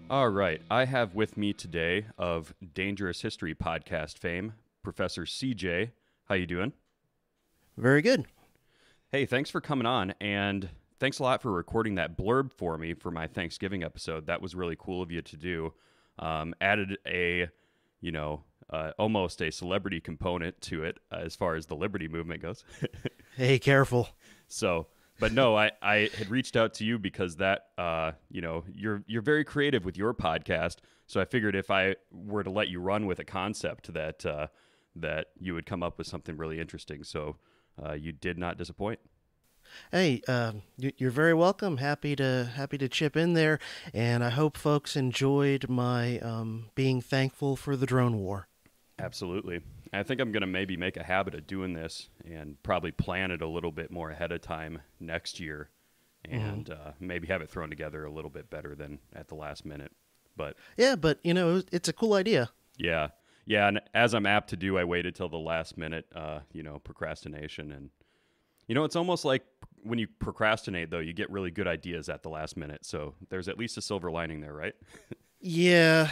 All right. I have with me today of Dangerous History podcast fame, Professor CJ. How you doing? Very good. Hey, thanks for coming on, and thanks a lot for recording that blurb for me for my Thanksgiving episode. That was really cool of you to do. Added a, almost a celebrity component to it as far as the Liberty movement goes. Hey, careful. So, but no, I had reached out to you because that, you're very creative with your podcast. So I figured if I were to let you run with a concept that you would come up with something really interesting. So you did not disappoint. Hey, you're very welcome. Happy to chip in there, and I hope folks enjoyed my being thankful for the drone war. Absolutely. I think I'm going to maybe make a habit of doing this and probably plan it a little bit more ahead of time next year and maybe have it thrown together a little bit better than at the last minute. But yeah, but it's a cool idea. Yeah. Yeah. And as I'm apt to do, I waited till the last minute, procrastination. And, it's almost like when you procrastinate, though, you get really good ideas at the last minute. So there's at least a silver lining there, right? Yeah.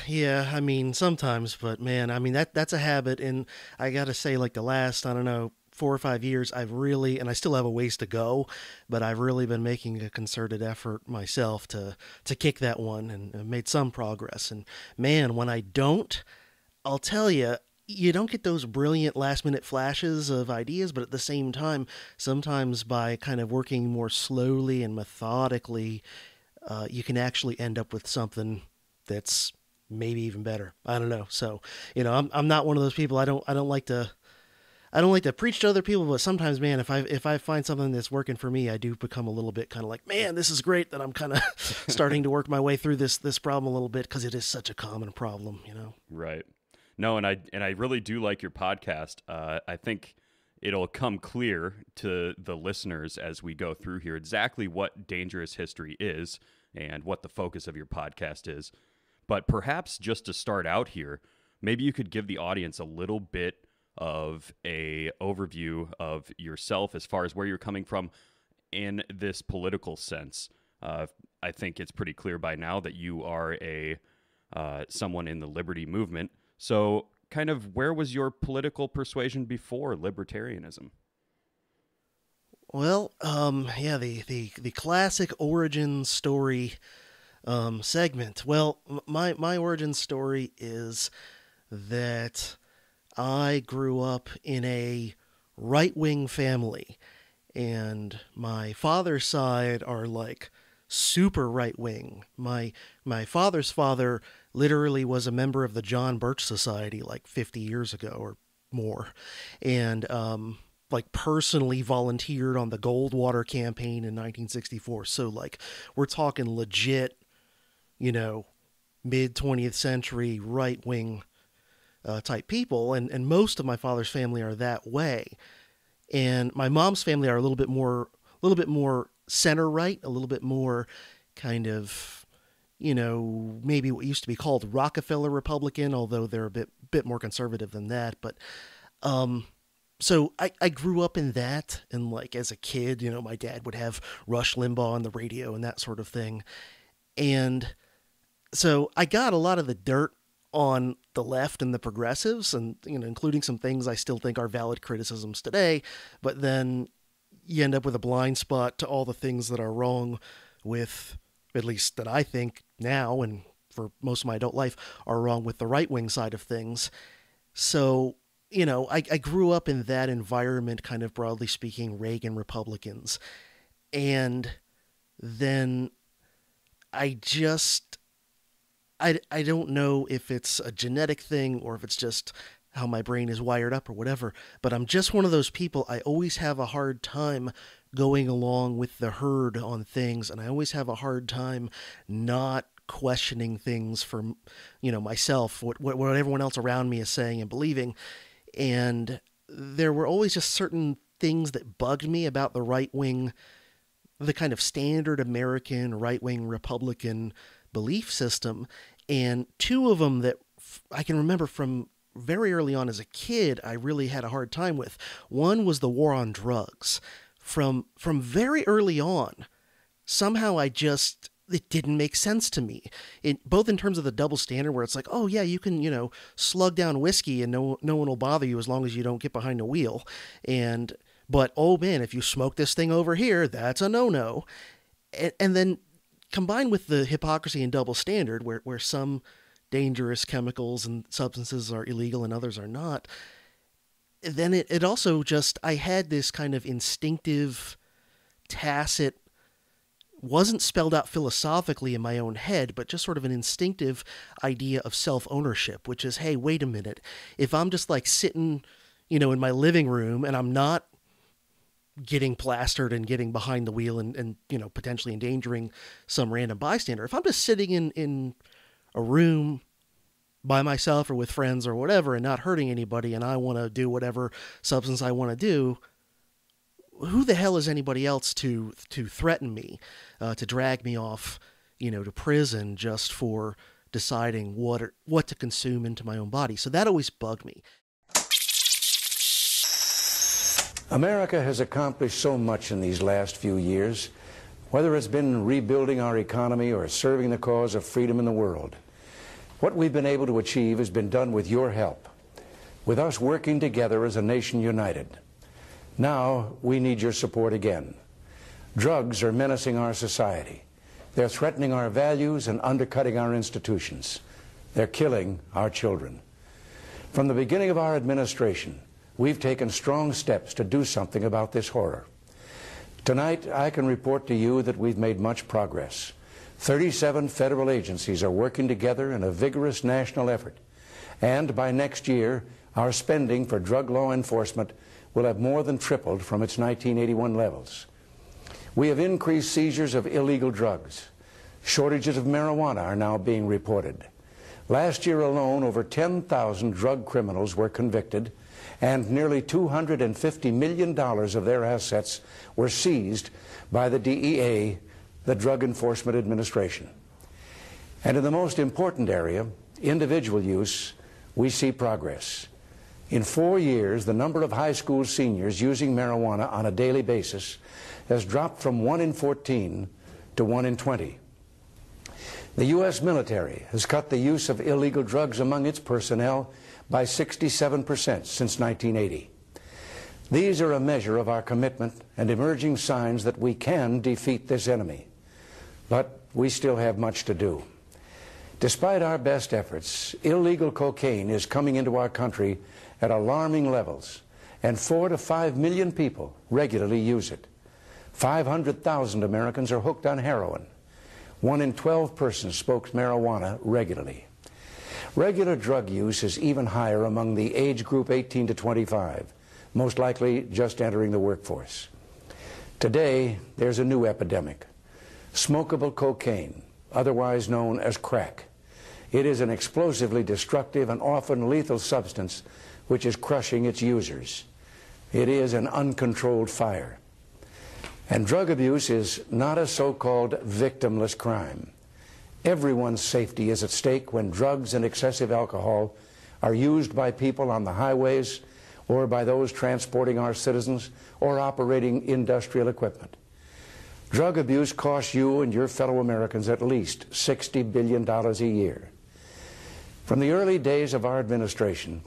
I mean, sometimes, but man, I mean, that's a habit. And I got to say, like the last, I don't know, 4 or 5 years, I've really, and I still have a ways to go, but I've really been making a concerted effort myself to kick that one and made some progress. And man, when I don't, I'll tell you, you don't get those brilliant last minute flashes of ideas, but at the same time, sometimes by kind of working more slowly and methodically, you can actually end up with something that's maybe even better. I don't know. So, I'm not one of those people. I don't like to preach to other people, but sometimes, man, if I find something that's working for me, I do become a little bit kind of like, man, this is great that I'm kind of starting to work my way through this problem a little bit because it is such a common problem, Right. No, and I really do like your podcast. I think it'll come clear to the listeners as we go through here exactly what Dangerous History is and what the focus of your podcast is. But perhaps just to start out here, maybe you could give the audience a little bit of a overview of yourself as far as where you're coming from in this political sense. I think it's pretty clear by now that you are someone in the liberty movement. So kind of where was your political persuasion before libertarianism? Well, the classic origin story segment. Well, my origin story is that I grew up in a right-wing family, and my father's side are like super right-wing. My father's father literally was a member of the John Birch Society like 50 years ago or more, and like personally volunteered on the Goldwater campaign in 1964. So like we're talking legit, mid 20th century right-wing type people, and most of my father's family are that way, and my mom's family are a little bit more center right, a little bit more kind of, maybe what used to be called Rockefeller Republican, although they're a bit more conservative than that. But so I grew up in that, and like as a kid, my dad would have Rush Limbaugh on the radio and that sort of thing, and so I got a lot of the dirt on the left and the progressives, and including some things I still think are valid criticisms today, but then you end up with a blind spot to all the things that are wrong with, at least that I think now and for most of my adult life, are wrong with the right-wing side of things. So, I grew up in that environment, kind of broadly speaking, Reagan Republicans. And then I don't know if it's a genetic thing or if it's just how my brain is wired up or whatever, but I'm just one of those people. I always have a hard time going along with the herd on things, and I always have a hard time not questioning things for, myself, what everyone else around me is saying and believing. And there were always just certain things that bugged me about the right wing, the kind of standard American right-wing Republican belief system. And two of them that I can remember from very early on as a kid, I really had a hard time with. One was the war on drugs. From very early on, somehow it didn't make sense to me. Both in terms of the double standard, where it's like, oh yeah, you can, slug down whiskey and no one will bother you as long as you don't get behind a wheel. But oh man, if you smoke this thing over here, that's a no-no. And then combined with the hypocrisy and double standard, where some dangerous chemicals and substances are illegal and others are not, then it also just, I had this kind of instinctive, tacit, wasn't spelled out philosophically in my own head, but just sort of an instinctive idea of self-ownership, which is, hey, wait a minute. If I'm just like sitting, in my living room and I'm not getting plastered and getting behind the wheel and potentially endangering some random bystander, if I'm just sitting in a room by myself or with friends or whatever and not hurting anybody and I want to do whatever substance I want to do, who the hell is anybody else to threaten me, to drag me off, to prison just for deciding what to consume into my own body? So that always bugged me. America has accomplished so much in these last few years, whether it's been rebuilding our economy or serving the cause of freedom in the world. What we've been able to achieve has been done with your help, with us working together as a nation united. Now, we need your support again. Drugs are menacing our society. They're threatening our values and undercutting our institutions. They're killing our children. From the beginning of our administration, we've taken strong steps to do something about this horror. Tonight, I can report to you that we've made much progress. 37 federal agencies are working together in a vigorous national effort. And by next year, our spending for drug law enforcement will have more than tripled from its 1981 levels. We have increased seizures of illegal drugs. Shortages of marijuana are now being reported. Last year alone, over 10,000 drug criminals were convicted, and nearly $250 million of their assets were seized by the DEA, the Drug Enforcement Administration. And in the most important area, individual use, we see progress. In 4 years, the number of high school seniors using marijuana on a daily basis has dropped from 1 in 14 to 1 in 20. The U.S. military has cut the use of illegal drugs among its personnel by 67% since 1980. These are a measure of our commitment and emerging signs that we can defeat this enemy. But we still have much to do. Despite our best efforts, illegal cocaine is coming into our country at alarming levels, and 4 to 5 million people regularly use it. 500,000 Americans are hooked on heroin. 1 in 12 persons smokes marijuana regularly. Regular drug use is even higher among the age group 18 to 25, most likely just entering the workforce. Today, there's a new epidemic: smokable cocaine, otherwise known as crack. It is an explosively destructive and often lethal substance which is crushing its users. It is an uncontrolled fire. And drug abuse is not a so-called victimless crime. Everyone's safety is at stake when drugs and excessive alcohol are used by people on the highways or by those transporting our citizens or operating industrial equipment. Drug abuse costs you and your fellow Americans at least $60 billion a year. From the early days of our administration,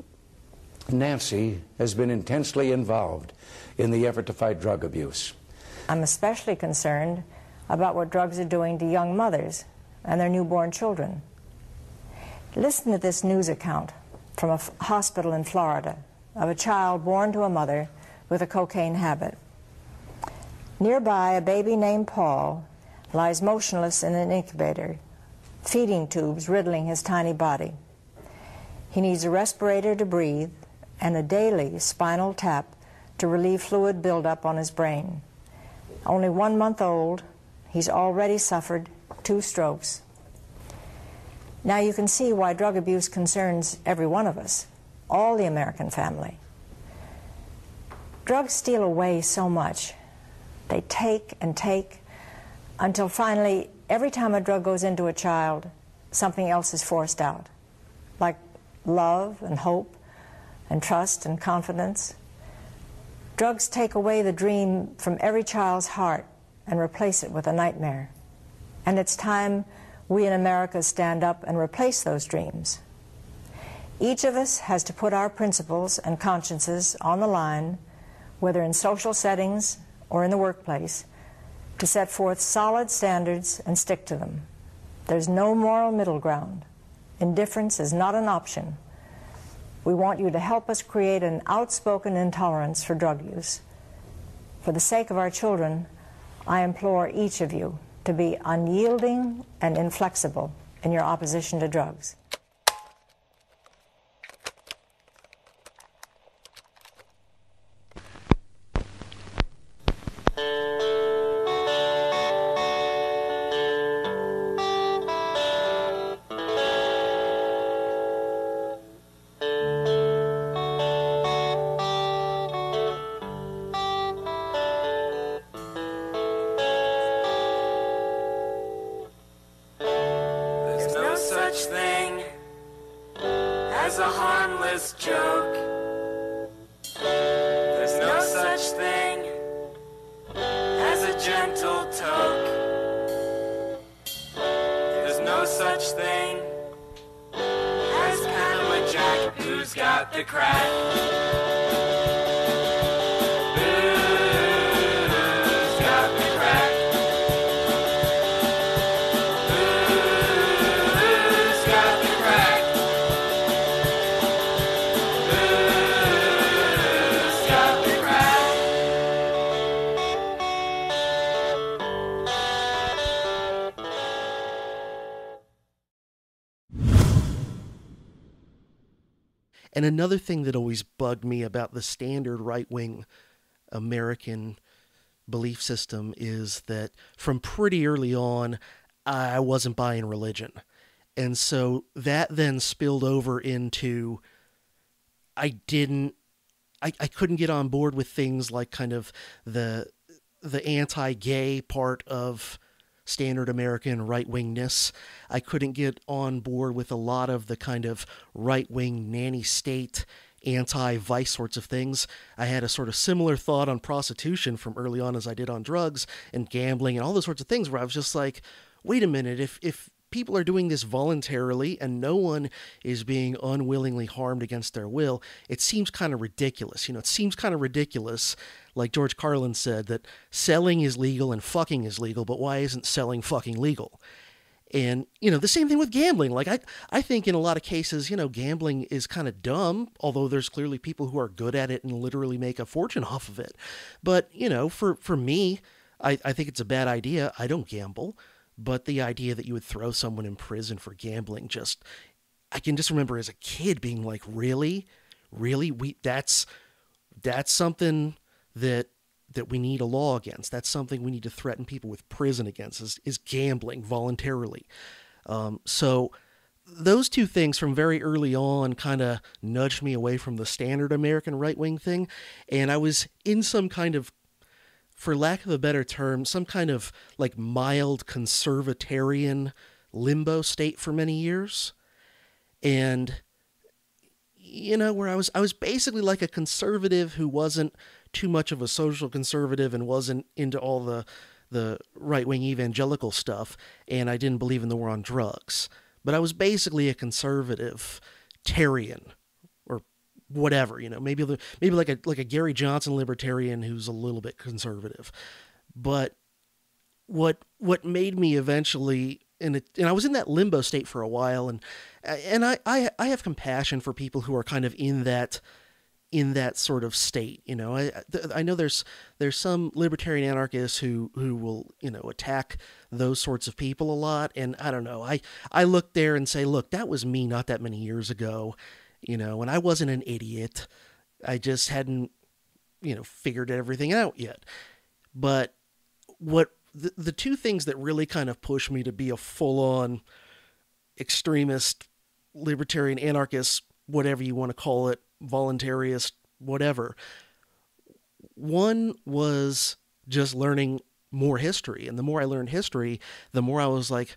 Nancy has been intensely involved in the effort to fight drug abuse. I'm especially concerned about what drugs are doing to young mothers and their newborn children. Listen to this news account from a hospital in Florida of a child born to a mother with a cocaine habit. Nearby, a baby named Paul lies motionless in an incubator, feeding tubes riddling his tiny body. He needs a respirator to breathe and a daily spinal tap to relieve fluid buildup on his brain. Only 1 month old, he's already suffered 2 strokes. Now you can see why drug abuse concerns every one of us, all the American family. Drugs steal away so much. They take and take until finally, every time a drug goes into a child, something else is forced out, like love and hope and trust and confidence. Drugs take away the dream from every child's heart and replace it with a nightmare. And it's time we in America stand up and replace those dreams. Each of us has to put our principles and consciences on the line, whether in social settings or in the workplace, to set forth solid standards and stick to them. There's no moral middle ground. Indifference is not an option. We want you to help us create an outspoken intolerance for drug use. For the sake of our children, I implore each of you to be unyielding and inflexible in your opposition to drugs. And another thing that always bugged me about the standard right-wing American belief system is that from pretty early on, I wasn't buying religion. And so that then spilled over into I couldn't get on board with things like kind of the anti-gay part of standard American right-wingness. I couldn't get on board with a lot of the kind of right-wing nanny state, anti-vice sorts of things. I had a sort of similar thought on prostitution from early on as I did on drugs and gambling and all those sorts of things, where I was just like, wait a minute, if people are doing this voluntarily and no one is being unwillingly harmed against their will, it seems kind of ridiculous. It seems kind of ridiculous, like George Carlin said, that selling is legal and fucking is legal, but why isn't selling fucking legal? And, the same thing with gambling. Like, I think in a lot of cases, gambling is kind of dumb, although there's clearly people who are good at it and literally make a fortune off of it. But, for me, I think it's a bad idea. I don't gamble. But the idea that you would throw someone in prison for gambling, I can just remember as a kid being like, really? That's something that we need a law against. That's something we need to threaten people with prison against, is gambling voluntarily. So those two things from very early on kind of nudged me away from the standard American right-wing thing. And I was in some kind of, for lack of a better term, some kind of like mild conservatarian limbo state for many years. And, where I was basically like a conservative who wasn't too much of a social conservative and wasn't into all the right-wing evangelical stuff. And I didn't believe in the war on drugs. But I was basically a conservative-tarian, whatever, maybe like a Gary Johnson libertarian who's a little bit conservative. But what made me eventually, and I was in that limbo state for a while, and I have compassion for people who are kind of in that sort of state. I know there's some libertarian anarchists who will attack those sorts of people a lot, and I don't know. I look there and say, look, that was me not that many years ago. And I wasn't an idiot. I just hadn't, figured everything out yet. But what the two things that really kind of pushed me to be a full-on extremist, libertarian, anarchist, whatever you want to call it, voluntarist, whatever. One was just learning more history. And the more I learned history, the more I was like,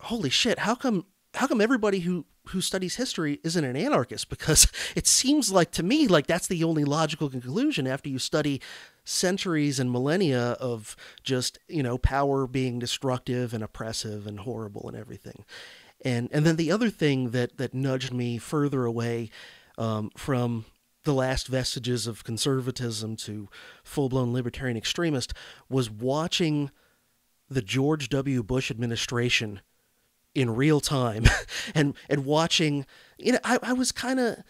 holy shit, how come everybody who who studies history isn't an anarchist, because it seems like to me like that's the only logical conclusion after you study centuries and millennia of just, power being destructive and oppressive and horrible and everything. And then the other thing that nudged me further away from the last vestiges of conservatism to full-blown libertarian extremist was watching the George W. Bush administration in real time and watching, I was kind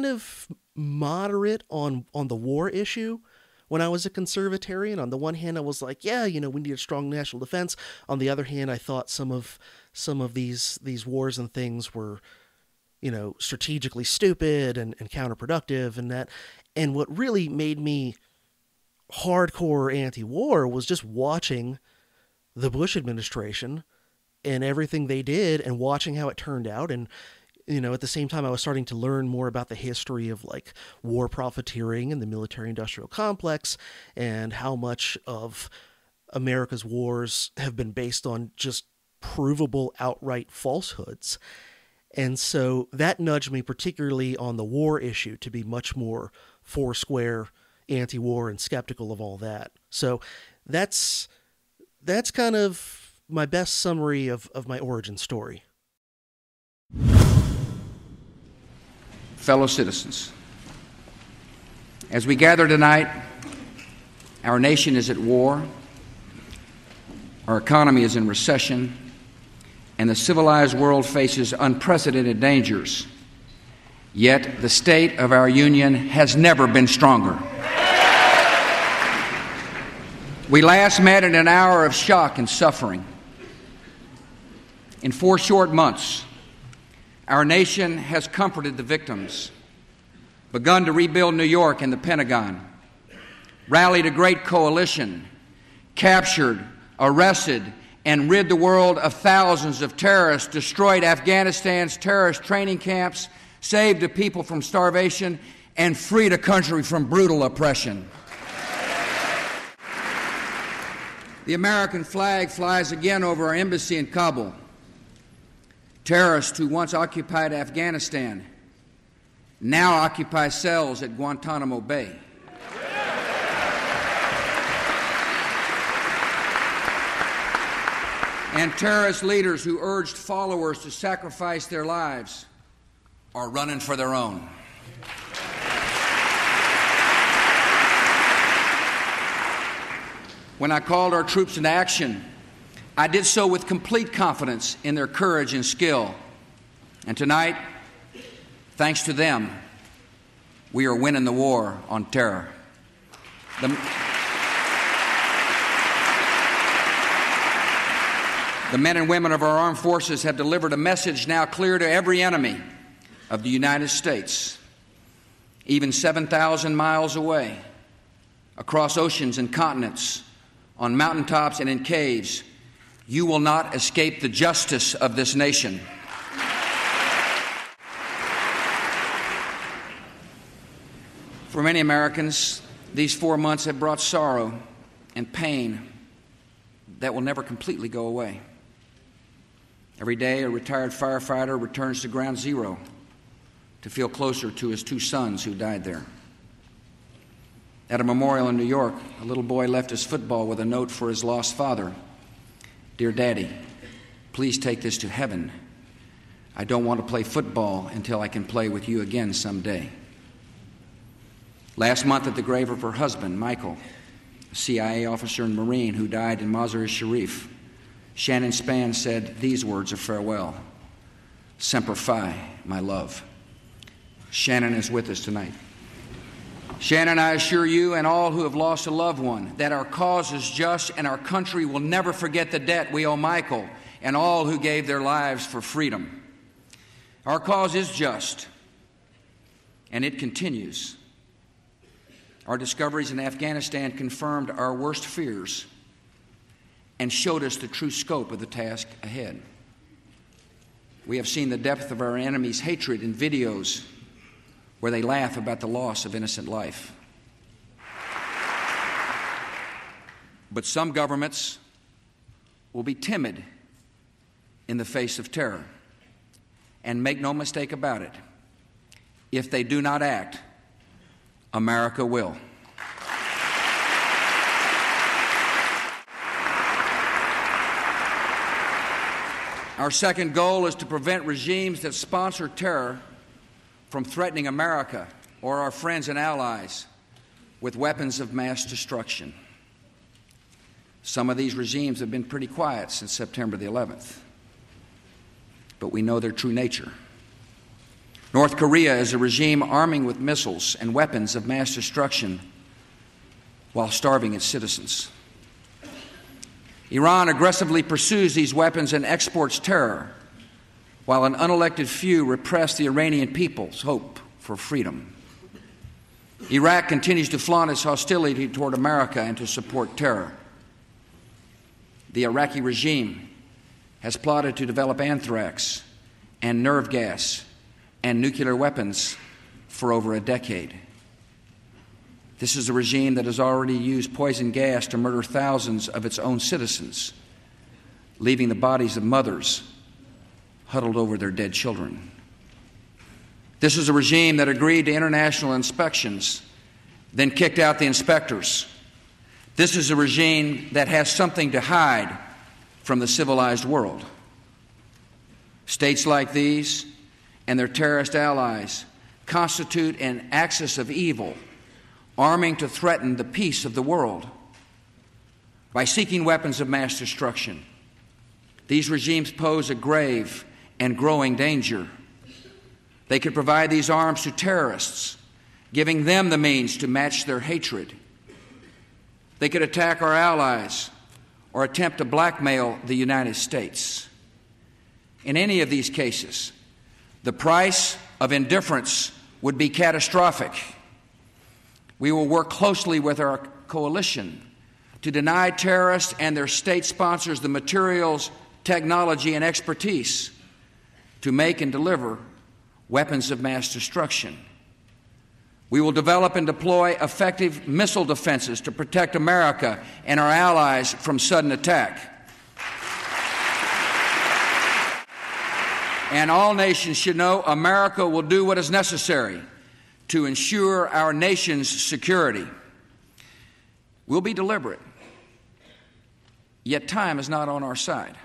of moderate on the war issue when I was a conservatarian. On the one hand, I was like, yeah, we need a strong national defense. On the other hand, I thought some of these wars and things were, strategically stupid and counterproductive and that. And what really made me hardcore anti-war was just watching the Bush administration and everything they did and watching how it turned out. And, at the same time, I was starting to learn more about the history of like war profiteering and the military industrial complex and how much of America's wars have been based on just provable outright falsehoods. And so that nudged me particularly on the war issue to be much more foursquare, anti-war, and skeptical of all that. So that's kind of my best summary of my origin story. Fellow citizens, as we gather tonight, our nation is at war, our economy is in recession, and the civilized world faces unprecedented dangers. Yet the state of our union has never been stronger. We last met in an hour of shock and suffering. In 4 short months, our nation has comforted the victims, begun to rebuild New York and the Pentagon, rallied a great coalition, captured, arrested, and rid the world of thousands of terrorists, destroyed Afghanistan's terrorist training camps, saved the people from starvation, and freed a country from brutal oppression. The American flag flies again over our embassy in Kabul. Terrorists who once occupied Afghanistan now occupy cells at Guantanamo Bay. And terrorist leaders who urged followers to sacrifice their lives are running for their own. When I called our troops into action, I did so with complete confidence in their courage and skill. And tonight, thanks to them, we are winning the war on terror. The men and women of our armed forces have delivered a message now clear to every enemy of the United States, even 7,000 miles away, across oceans and continents, on mountaintops and in caves. You will not escape the justice of this nation. For many Americans, these 4 months have brought sorrow and pain that will never completely go away. Every day, a retired firefighter returns to ground zero to feel closer to his 2 sons who died there. At a memorial in New York, a little boy left his football with a note for his lost father. Dear Daddy, please take this to heaven. I don't want to play football until I can play with you again someday. Last month at the grave of her husband, Michael, a CIA officer and Marine who died in Mazar-e-Sharif, Shannon Spann said these words of farewell: Semper Fi, my love. Shannon is with us tonight. Shannon, I assure you and all who have lost a loved one that our cause is just and our country will never forget the debt we owe Michael and all who gave their lives for freedom. Our cause is just, and it continues. Our discoveries in Afghanistan confirmed our worst fears and showed us the true scope of the task ahead. We have seen the depth of our enemies' hatred in videos where they laugh about the loss of innocent life. But some governments will be timid in the face of terror. And make no mistake about it, if they do not act, America will. Our second goal is to prevent regimes that sponsor terror from threatening America or our friends and allies with weapons of mass destruction. Some of these regimes have been pretty quiet since September the 11th, but we know their true nature. North Korea is a regime arming with missiles and weapons of mass destruction while starving its citizens. Iran aggressively pursues these weapons and exports terror, while an unelected few repress the Iranian people's hope for freedom. Iraq continues to flaunt its hostility toward America and to support terror. The Iraqi regime has plotted to develop anthrax and nerve gas and nuclear weapons for over a decade. This is a regime that has already used poison gas to murder thousands of its own citizens, leaving the bodies of mothers huddled over their dead children. This is a regime that agreed to international inspections, then kicked out the inspectors. This is a regime that has something to hide from the civilized world. States like these and their terrorist allies constitute an axis of evil, arming to threaten the peace of the world. By seeking weapons of mass destruction, these regimes pose a grave and growing danger. They could provide these arms to terrorists, giving them the means to match their hatred. They could attack our allies or attempt to blackmail the United States. In any of these cases, the price of indifference would be catastrophic. We will work closely with our coalition to deny terrorists and their state sponsors the materials, technology, and expertise to make and deliver weapons of mass destruction. We will develop and deploy effective missile defenses to protect America and our allies from sudden attack. And all nations should know America will do what is necessary to ensure our nation's security. We'll be deliberate, yet time is not on our side.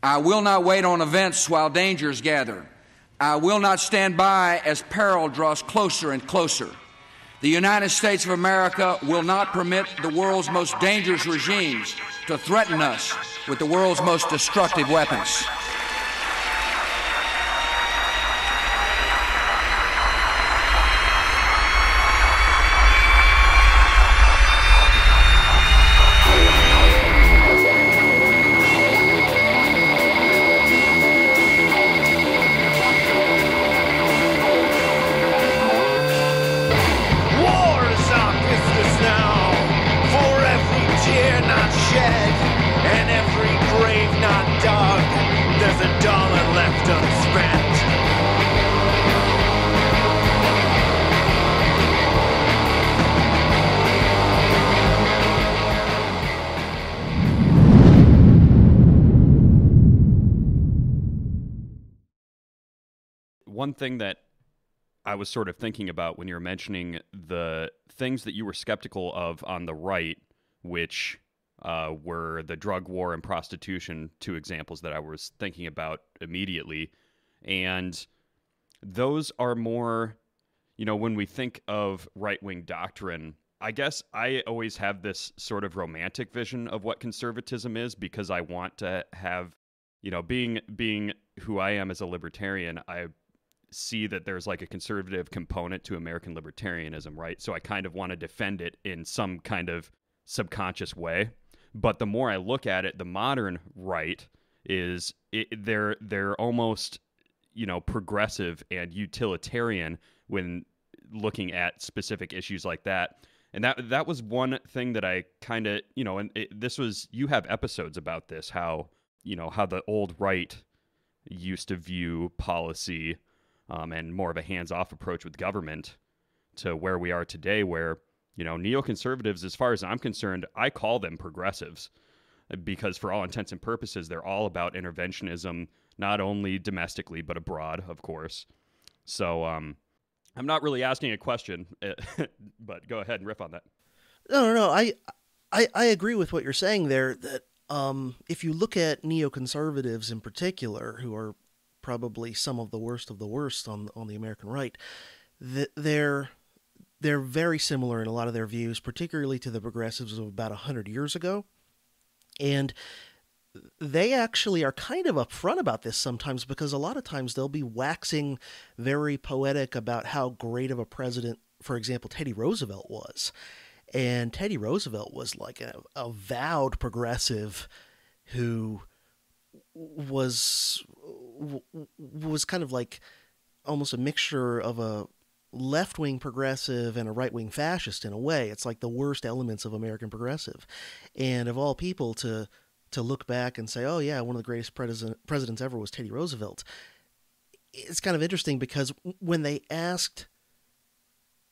I will not wait on events while dangers gather. I will not stand by as peril draws closer and closer. The United States of America will not permit the world's most dangerous regimes to threaten us with the world's most destructive weapons. One thing that I was sort of thinking about when you were mentioning the things that you were skeptical of on the right, which were the drug war and prostitution, two examples that I was thinking about immediately. And those are more, when we think of right-wing doctrine, I guess I always have this sort of romantic vision of what conservatism is, because I want to have, being who I am as a libertarian, I see that there's like a conservative component to American libertarianism, right? So I kind of want to defend it in some kind of subconscious way. But the more I look at it, the modern right is they're almost, progressive and utilitarian when looking at specific issues like that. And that was one thing that I kind of, you have episodes about this, how the old right used to view policy and more of a hands-off approach with government, to where we are today, where, neoconservatives, as far as I'm concerned, I call them progressives. because for all intents and purposes, they're all about interventionism, not only domestically, but abroad, of course. So I'm not really asking a question, but go ahead and riff on that. No. I agree with what you're saying there, that if you look at neoconservatives in particular, who are probably some of the worst on the American right, they're very similar in a lot of their views, particularly to the progressives of about 100 years ago. And they actually are kind of upfront about this sometimes, because a lot of times they'll be waxing very poetic about how great of a president, for example, Teddy Roosevelt was. And Teddy Roosevelt was like a avowed progressive who was kind of like almost a mixture of a left-wing progressive and a right-wing fascist in a way. It's like the worst elements of American progressive. And of all people to look back and say, oh yeah, one of the greatest presidents ever was Teddy Roosevelt. It's kind of interesting, because when they asked,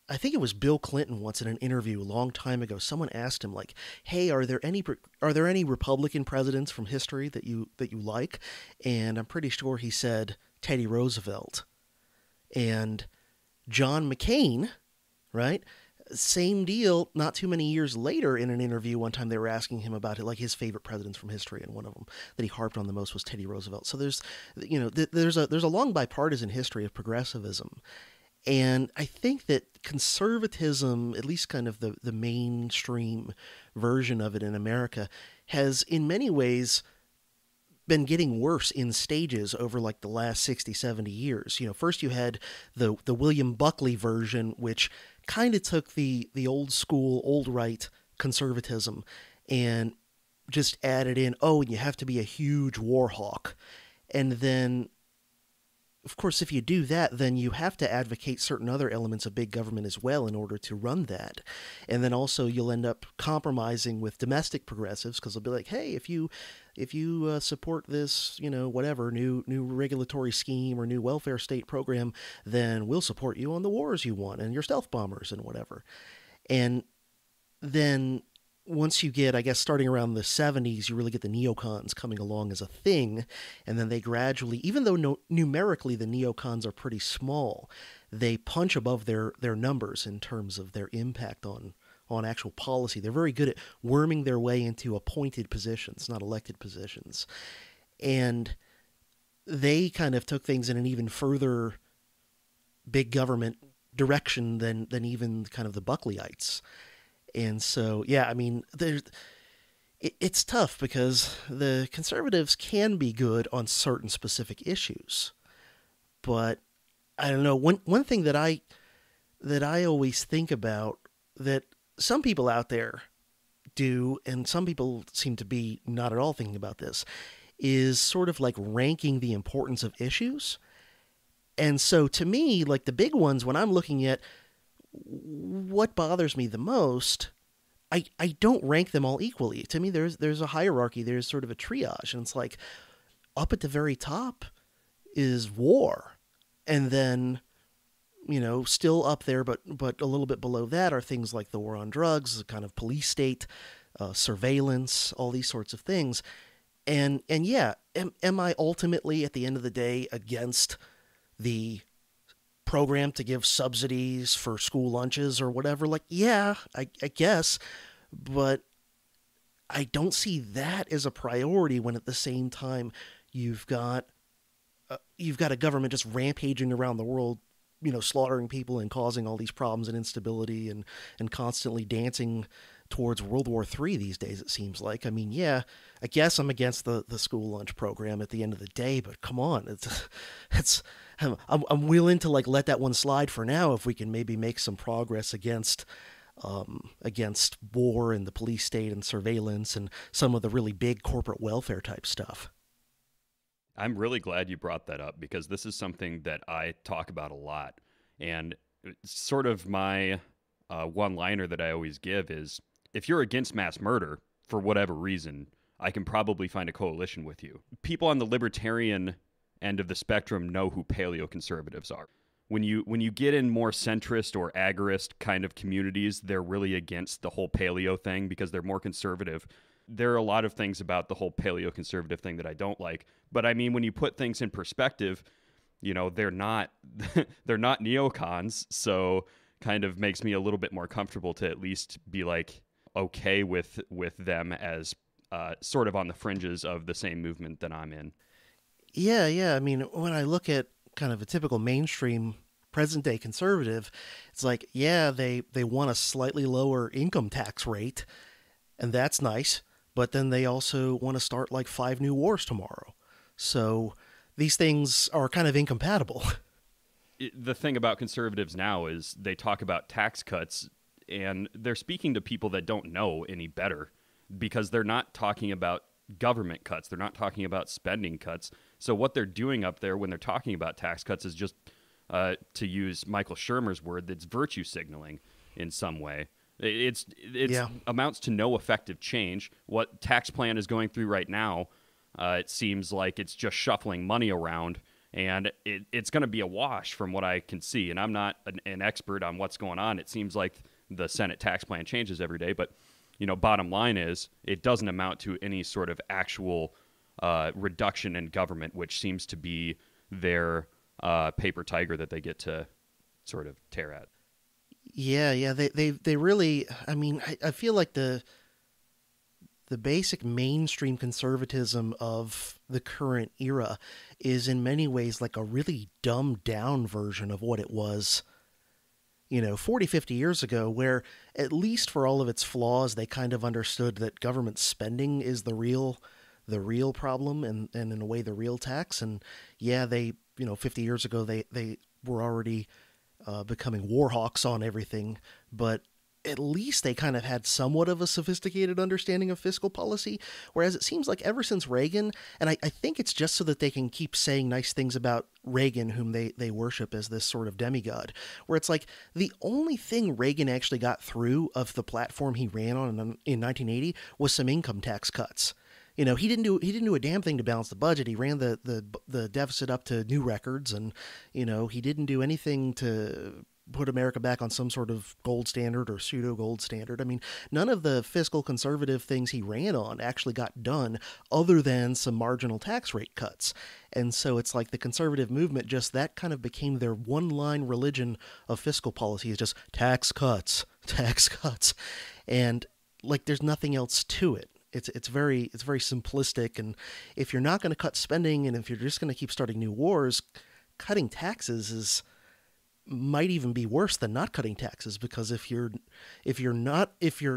I think it was Bill Clinton once in an interview a long time ago, someone asked him, like, hey, are there any Republican presidents from history that you like? And I'm pretty sure he said Teddy Roosevelt. And John McCain, right? Same deal. Not too many years later, in an interview one time, they were asking him about it, like his favorite presidents from history, and one of them that he harped on the most was Teddy Roosevelt. So there's a long bipartisan history of progressivism. And I think that conservatism, at least kind of the mainstream version of it in America, has in many ways been getting worse in stages over like the last 60, 70 years. First you had the William Buckley version, which kind of took the old school, old right conservatism and just added in, oh, and you have to be a huge war hawk. And then, of course, if you do that, then you have to advocate certain other elements of big government as well in order to run that. And then also you'll end up compromising with domestic progressives, because they'll be like, hey, if you support this, whatever, new regulatory scheme or new welfare state program, then we'll support you on the wars you want and your stealth bombers and whatever. And then once you get, I guess, starting around the 70s, you really get the neocons coming along as a thing. And then they gradually, even though numerically the neocons are pretty small, they punch above their numbers in terms of their impact on actual policy. They're very good at worming their way into appointed positions, not elected positions. And they kind of took things in an even further big government direction than even kind of the Buckleyites. And so, yeah, I mean, it's tough, because the conservatives can be good on certain specific issues. But I don't know, one thing that I always think about, that some people out there do, and some people seem to be not at all thinking about this, is sort of like ranking the importance of issues. And so to me, like the big ones, when I'm looking at what bothers me the most, I don't rank them all equally. To me, there's a hierarchy. There's sort of a triage, and it's like up at the very top is war, and then still up there, but a little bit below that are things like the war on drugs, the kind of police state, surveillance, all these sorts of things. And yeah, am I ultimately at the end of the day against the program to give subsidies for school lunches or whatever? Like, yeah, I guess, but I don't see that as a priority when at the same time you've got a government just rampaging around the world, slaughtering people and causing all these problems and instability and constantly dancing towards World War III these days, it seems like. I mean, yeah, I guess I'm against the school lunch program at the end of the day, but come on, I'm willing to like let that one slide for now if we can maybe make some progress against war and the police state and surveillance and some of the really big corporate welfare type stuff. I'm really glad you brought that up, because this is something that I talk about a lot. And sort of my one-liner that I always give is, if you're against mass murder for whatever reason, I can probably find a coalition with you. People on the libertarian end of the spectrum know who paleoconservatives are. When you get in more centrist or agorist kind of communities, they're really against the whole paleo thing because they're more conservative. there are a lot of things about the whole paleoconservative thing that I don't like. But I mean, when you put things in perspective, they're not they're not neocons, so kind of makes me a little bit more comfortable to at least be like okay with them as sort of on the fringes of the same movement that I'm in. Yeah. I mean, when I look at kind of a typical mainstream present day conservative, it's like, yeah, they want a slightly lower income tax rate, and that's nice, but then they also want to start like 5 new wars tomorrow. So these things are kind of incompatible. The thing about conservatives now is they talk about tax cuts, and they're speaking to people that don't know any better, because they're not talking about government cuts. They're not talking about spending cuts. So what they're doing up there when they're talking about tax cuts is just, to use Michael Shermer's word, that's virtue signaling in some way. It's amounts to no effective change. What tax plan is going through right now, it seems like it's just shuffling money around, and it's going to be a wash from what I can see. And I'm not an expert on what's going on. It seems like the Senate tax plan changes every day, but bottom line is it doesn't amount to any sort of actual reduction in government, which seems to be their paper tiger that they get to sort of tear at. Yeah. They really, I mean, I feel like the basic mainstream conservatism of the current era is in many ways like a really dumbed down version of what it was 40, 50 years ago, where at least for all of its flaws, they kind of understood that government spending is the real problem and in a way the real tax. And yeah, they, 50 years ago, they were already becoming war hawks on everything, but at least they kind of had somewhat of a sophisticated understanding of fiscal policy, whereas it seems like ever since Reagan, and I think it's just so that they can keep saying nice things about Reagan, whom they worship as this sort of demigod, where it's like the only thing Reagan actually got through of the platform he ran on in 1980 was some income tax cuts. He didn't do a damn thing to balance the budget. He ran the deficit up to new records, and he didn't do anything to put America back on some sort of gold standard or pseudo gold standard. I mean, none of the fiscal conservative things he ran on actually got done other than some marginal tax rate cuts. And so it's like the conservative movement, just that kind of became their one line religion of fiscal policy, is just tax cuts. And like, there's nothing else to it. It's very simplistic. And if you're not going to cut spending, and if you're just going to keep starting new wars, cutting taxes might even be worse than not cutting taxes, because if you're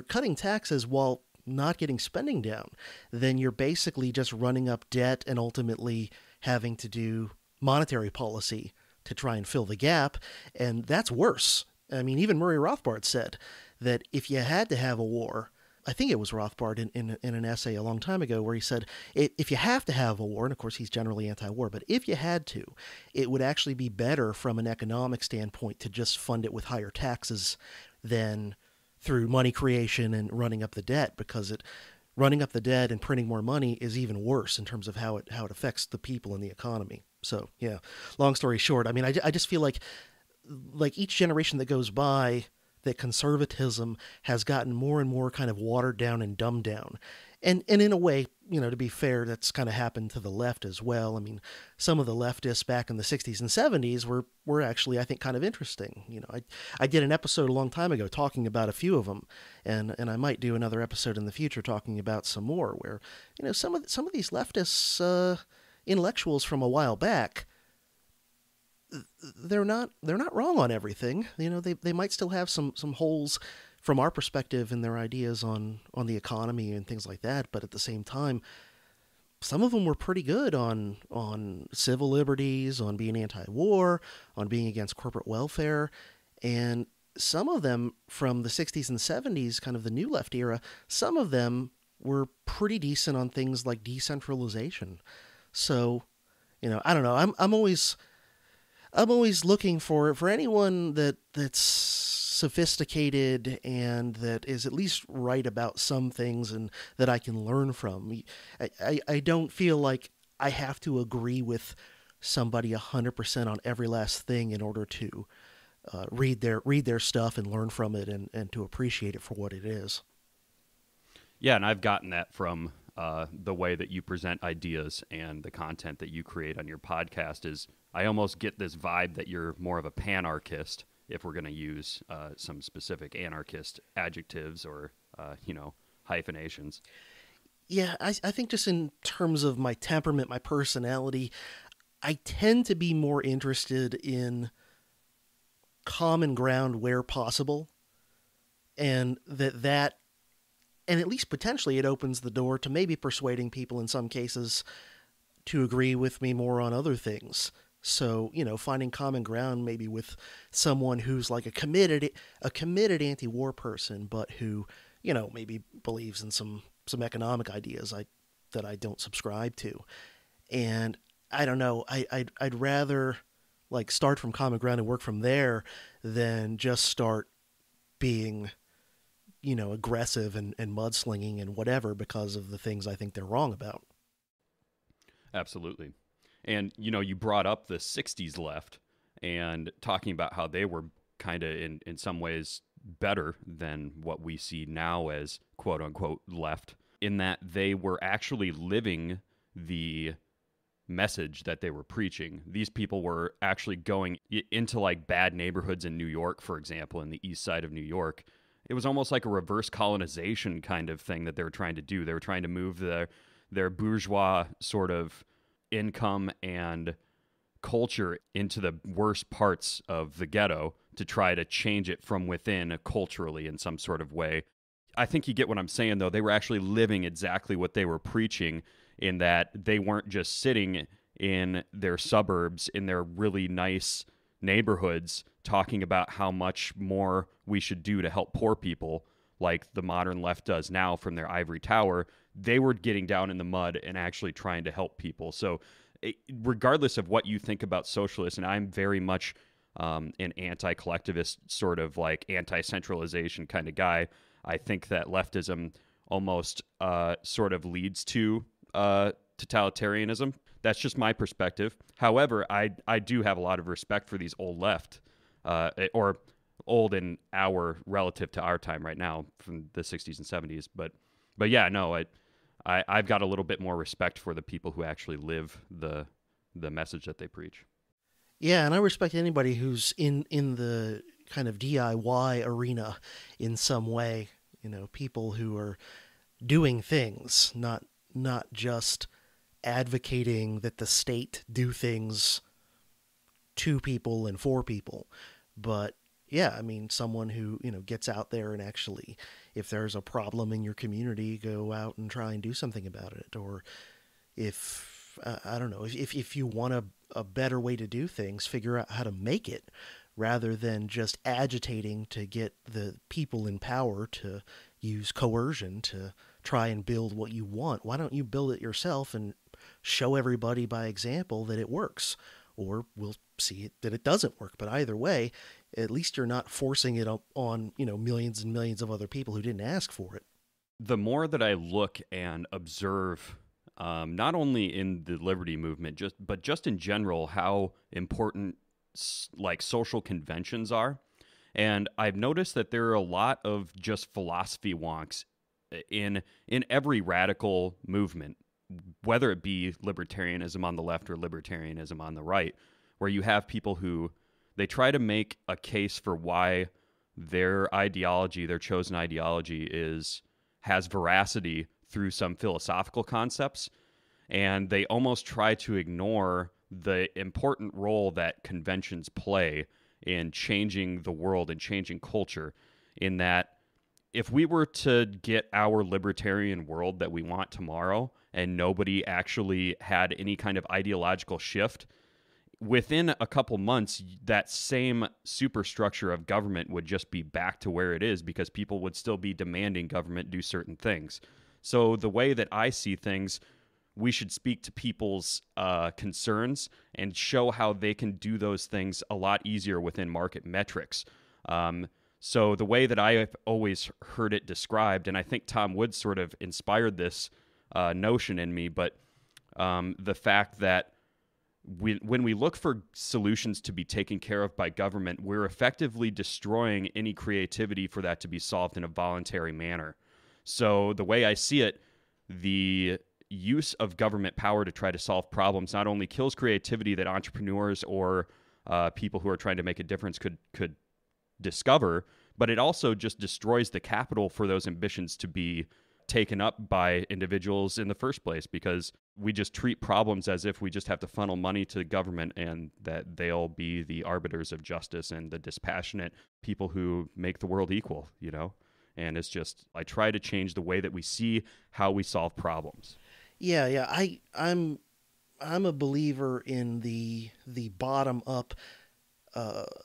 cutting taxes while not getting spending down, then you're basically just running up debt and ultimately having to do monetary policy to try and fill the gap, and that's worse. I mean, even Murray Rothbard said that if you had to have a war, I think it was Rothbard in an essay a long time ago, where he said, if you have to have a war, and of course he's generally anti-war, but if you had to, it would actually be better from an economic standpoint to just fund it with higher taxes than through money creation and running up the debt, because running up the debt and printing more money is even worse in terms of how it affects the people in the economy. So yeah, long story short, I mean, I just feel like each generation that goes by, that conservatism has gotten more and more kind of watered down and dumbed down. And in a way, to be fair, that's kind of happened to the left as well. I mean, some of the leftists back in the 60s and 70s were actually, I think, kind of interesting. I did an episode a long time ago talking about a few of them, and I might do another episode in the future talking about some more, where, some of these leftists, intellectuals from a while back, they're not wrong on everything. They might still have some holes from our perspective in their ideas on the economy and things like that, but at the same time, some of them were pretty good on civil liberties, on being anti-war, on being against corporate welfare, and some of them from the 60s and 70s, kind of the new left era, some of them were pretty decent on things like decentralization. So, I don't know. I'm always looking for anyone that's sophisticated and that is at least right about some things and that I can learn from. I don't feel like I have to agree with somebody 100% on every last thing in order to read their stuff and learn from it and to appreciate it for what it is. Yeah, and I've gotten that from the way that you present ideas and the content that you create on your podcast. Is I almost get this vibe that you're more of a panarchist, if we're going to use some specific anarchist adjectives or hyphenations. Yeah, I think just in terms of my temperament, my personality, I tend to be more interested in common ground where possible, and that and at least potentially it opens the door to maybe persuading people in some cases to agree with me more on other things. So, finding common ground maybe with someone who's like a committed anti-war person, but who, maybe believes in some economic ideas that I don't subscribe to. And I don't know, I'd rather like start from common ground and work from there than just start being aggressive and mudslinging and whatever because of the things I think they're wrong about. Absolutely. And, you brought up the 60s left and talking about how they were kind of in some ways better than what we see now as quote unquote left, in that they were actually living the message that they were preaching. These people were actually going into like bad neighborhoods in New York, for example, in the east side of New York. It was almost like a reverse colonization kind of thing that they were trying to do. They were trying to move their bourgeois sort of income and culture into the worst parts of the ghetto to try to change it from within culturally in some sort of way. I think you get what I'm saying, though. They were actually living exactly what they were preaching, in that they weren't just sitting in their suburbs, in their really nice neighborhoods, talking about how much more we should do to help poor people like the modern left does now from their ivory tower. They were getting down in the mud and actually trying to help people. So regardless of what you think about socialists, and I'm very much an anti-collectivist, sort of like anti-centralization kind of guy, I think that leftism almost sort of leads to totalitarianism. That's just my perspective. However, I do have a lot of respect for these old left, or old in our relative to our time right now from the 60s and 70s. But yeah, no, I've got a little bit more respect for the people who actually live the message that they preach. Yeah, and I respect anybody who's in the kind of DIY arena in some way. People who are doing things, not just advocating that the state do things to people and for people. But yeah, I mean, someone who, gets out there and actually, if there's a problem in your community, go out and try and do something about it. Or if, I don't know, if you want a better way to do things, figure out how to make it, rather than just agitating to get the people in power to use coercion to try and build what you want. Why don't you build it yourself and show everybody by example that it works? Or we'll see that it doesn't work. But either way, at least you're not forcing it on, millions and millions of other people who didn't ask for it. The more that I look and observe, not only in the liberty movement, but just in general, how important like social conventions are. And I've noticed that there are a lot of just philosophy wonks in every radical movement, whether it be libertarianism on the left or libertarianism on the right, where you have people who they try to make a case for why their ideology, their chosen ideology, has veracity through some philosophical concepts, and they almost try to ignore the important role that conventions play in changing the world and changing culture, in that if we were to get our libertarian world that we want tomorrow and nobody actually had any kind of ideological shift, within a couple months, that same superstructure of government would just be back to where it is, because people would still be demanding government do certain things. So the way that I see things, we should speak to people's concerns and show how they can do those things a lot easier within market metrics. So the way that I have always heard it described, and I think Tom Woods sort of inspired this notion in me, but the fact that when we look for solutions to be taken care of by government, we're effectively destroying any creativity for that to be solved in a voluntary manner. So the way I see it, the use of government power to try to solve problems not only kills creativity that entrepreneurs or people who are trying to make a difference could discover, but it also just destroys the capital for those ambitions to be taken up by individuals in the first place, because we just treat problems as if we just have to funnel money to the government and that they'll be the arbiters of justice and the dispassionate people who make the world equal, And it's just, I try to change the way that we see how we solve problems. Yeah. I'm a believer in the bottom up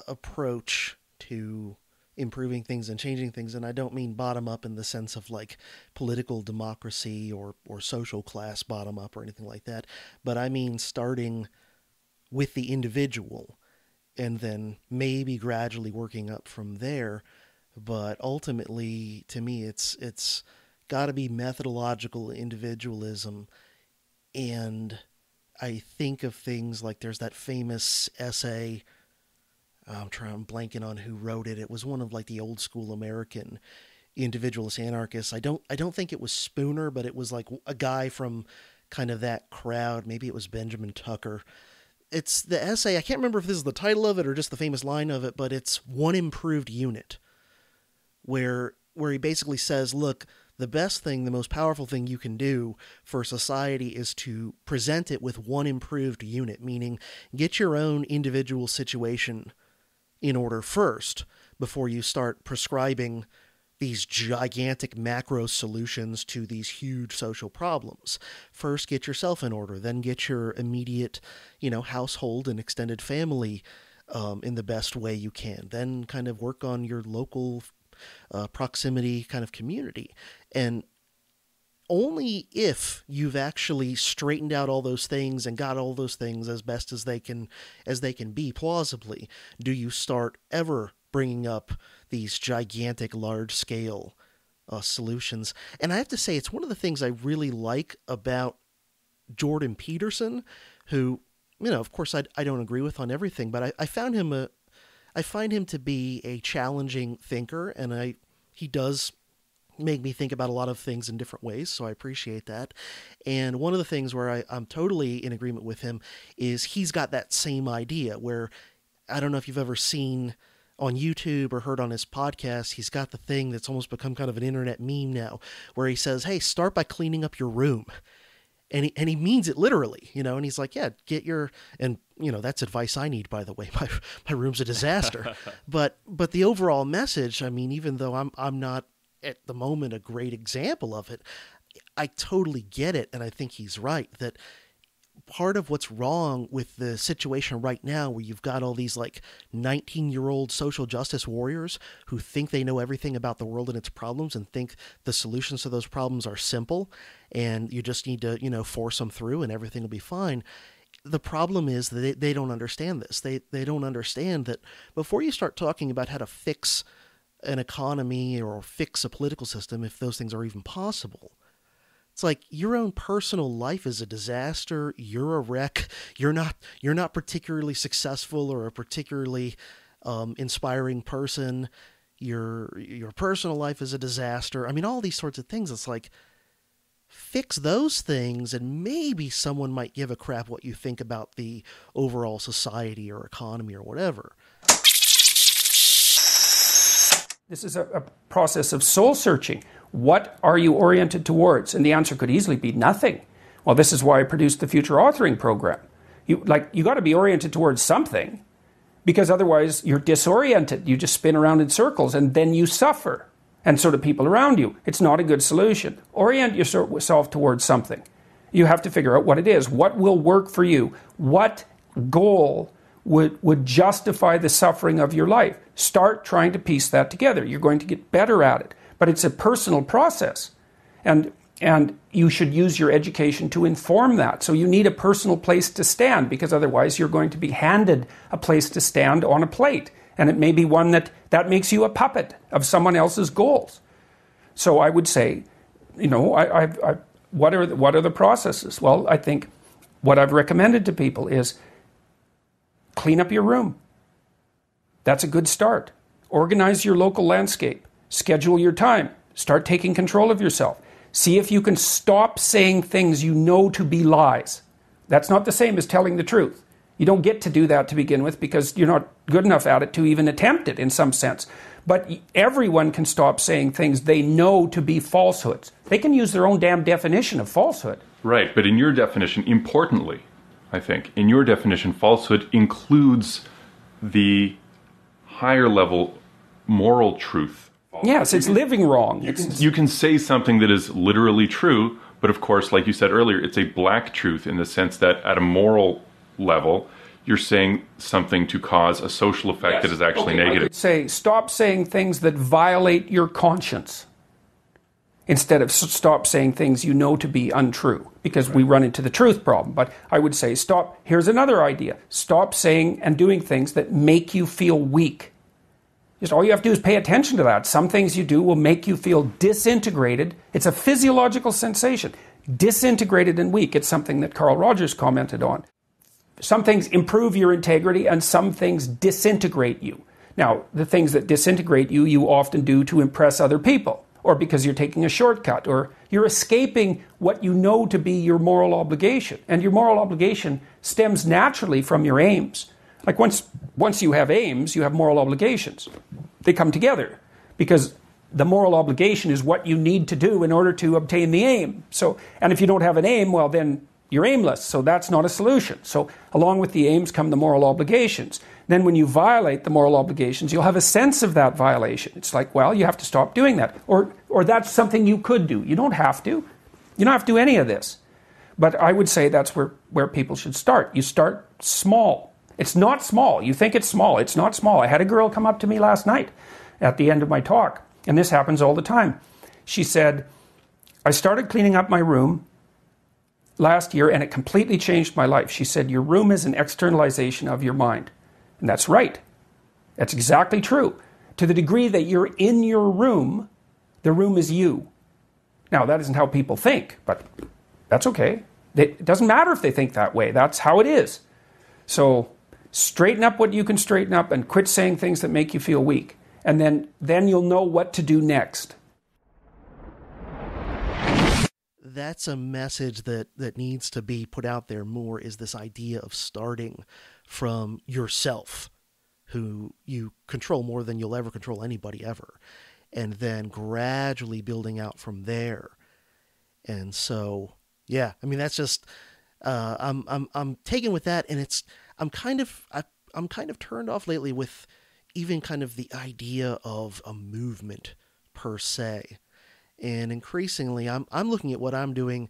approach to improving things and changing things, and I don't mean bottom up in the sense of like political democracy or social class bottom up or anything like that, but I mean starting with the individual and then maybe gradually working up from there. But ultimately, to me, it's got to be methodological individualism. And I think of things like there's that famous essay, I'm blanking on who wrote it. It was one of like the old school American individualist anarchists. I don't think it was Spooner, but it was like a guy from kind of that crowd. Maybe it was Benjamin Tucker. It's the essay. I can't remember if this is the title of it or just the famous line of it, but it's One Improved Unit, where he basically says, look, the best thing, the most powerful thing you can do for society is to present it with one improved unit, meaning get your own individual situation in order first before you start prescribing these gigantic macro solutions to these huge social problems. First, get yourself in order, then get your immediate, household and extended family in the best way you can. Then kind of work on your local proximity kind of community. And only if you've actually straightened out all those things and got all those things as best as they can be plausibly, do you start ever bringing up these gigantic, large-scale solutions. And I have to say, it's one of the things I really like about Jordan Peterson, who, of course, I don't agree with on everything, but I find him to be a challenging thinker, and he does make me think about a lot of things in different ways, so I appreciate that. And one of the things where I'm totally in agreement with him is he's got that same idea where, I don't know if you've ever seen on YouTube or heard on his podcast, he's got the thing that's almost become kind of an internet meme now, where he says, hey, start by cleaning up your room. And he means it literally, and he's like, yeah, that's advice I need, by the way. My room's a disaster. but the overall message, I mean, even though I'm not at the moment a great example of it, I totally get it. And I think he's right that part of what's wrong with the situation right now, where you've got all these like 19-year-old social justice warriors who think they know everything about the world and its problems and think the solutions to those problems are simple and you just need to, force them through and everything will be fine. The problem is that they don't understand this. They don't understand that before you start talking about how to fix an economy or fix a political system, if those things are even possible, it's like your own personal life is a disaster. You're a wreck. You're not particularly successful or a particularly inspiring person. Your personal life is a disaster. I mean, all these sorts of things. It's like, fix those things and maybe someone might give a crap what you think about the overall society or economy or whatever. This is a process of soul searching. What are you oriented towards? And the answer could easily be nothing. Well, this is why I produced the Future Authoring Program. You got to be oriented towards something, because otherwise you're disoriented. You just spin around in circles and then you suffer. And so do people around you. It's not a good solution. Orient yourself towards something. You have to figure out what it is. What will work for you? What goal would justify the suffering of your life? Start trying to piece that together. You're going to get better at it. But it's a personal process. And you should use your education to inform that. So you need a personal place to stand, because otherwise you're going to be handed a place to stand on a plate. And it may be one that makes you a puppet of someone else's goals. So I would say, what are the processes? Well, I think what I've recommended to people is clean up your room. That's a good start. Organize your local landscape. Schedule your time. Start taking control of yourself. See if you can stop saying things you know to be lies. That's not the same as telling the truth. You don't get to do that to begin with because you're not good enough at it to even attempt it in some sense. But everyone can stop saying things they know to be falsehoods. They can use their own damn definition of falsehood. Right, but in your definition, importantly, I think, in your definition, falsehood includes the higher level moral truth. Yes, it's living wrong. You can say something that is literally true, but of course, like you said earlier, it's a black truth in the sense that at a moral level, you're saying something to cause a social effect that is actually negative. I could say, stop saying things that violate your conscience instead of stop saying things you know to be untrue, because we run into the truth problem. But I would say, stop, here's another idea. Stop saying and doing things that make you feel weak. Just all you have to do is pay attention to that. Some things you do will make you feel disintegrated. It's a physiological sensation. Disintegrated and weak. It's something that Carl Rogers commented on. Some things improve your integrity and some things disintegrate you. Now, the things that disintegrate you, you often do to impress other people, or because you're taking a shortcut, or you're escaping what you know to be your moral obligation. And your moral obligation stems naturally from your aims. Like once you have aims, you have moral obligations. They come together because the moral obligation is what you need to do in order to obtain the aim. So, and if you don't have an aim, well then you're aimless, so that's not a solution. So along with the aims come the moral obligations. Then when you violate the moral obligations, you'll have a sense of that violation. It's like, well, you have to stop doing that. Or that's something you could do. You don't have to. You don't have to do any of this. But I would say that's where people should start. You start small. It's not small. You think it's small. It's not small. I had a girl come up to me last night at the end of my talk, and this happens all the time. She said, I started cleaning up my room last year, and it completely changed my life. She said, your room is an externalization of your mind. And that's right. That's exactly true. To the degree that you're in your room, the room is you. Now, that isn't how people think, but that's okay. It doesn't matter if they think that way. That's how it is. So straighten up what you can straighten up and quit saying things that make you feel weak. And then you'll know what to do next. That's a message that needs to be put out there more, is this idea of starting from yourself, who you control more than you'll ever control anybody ever, and then gradually building out from there. And so, yeah, I mean, that's just, I'm taken with that, and I'm kind of turned off lately with even kind of the idea of a movement per se. And increasingly, I'm looking at what I'm doing.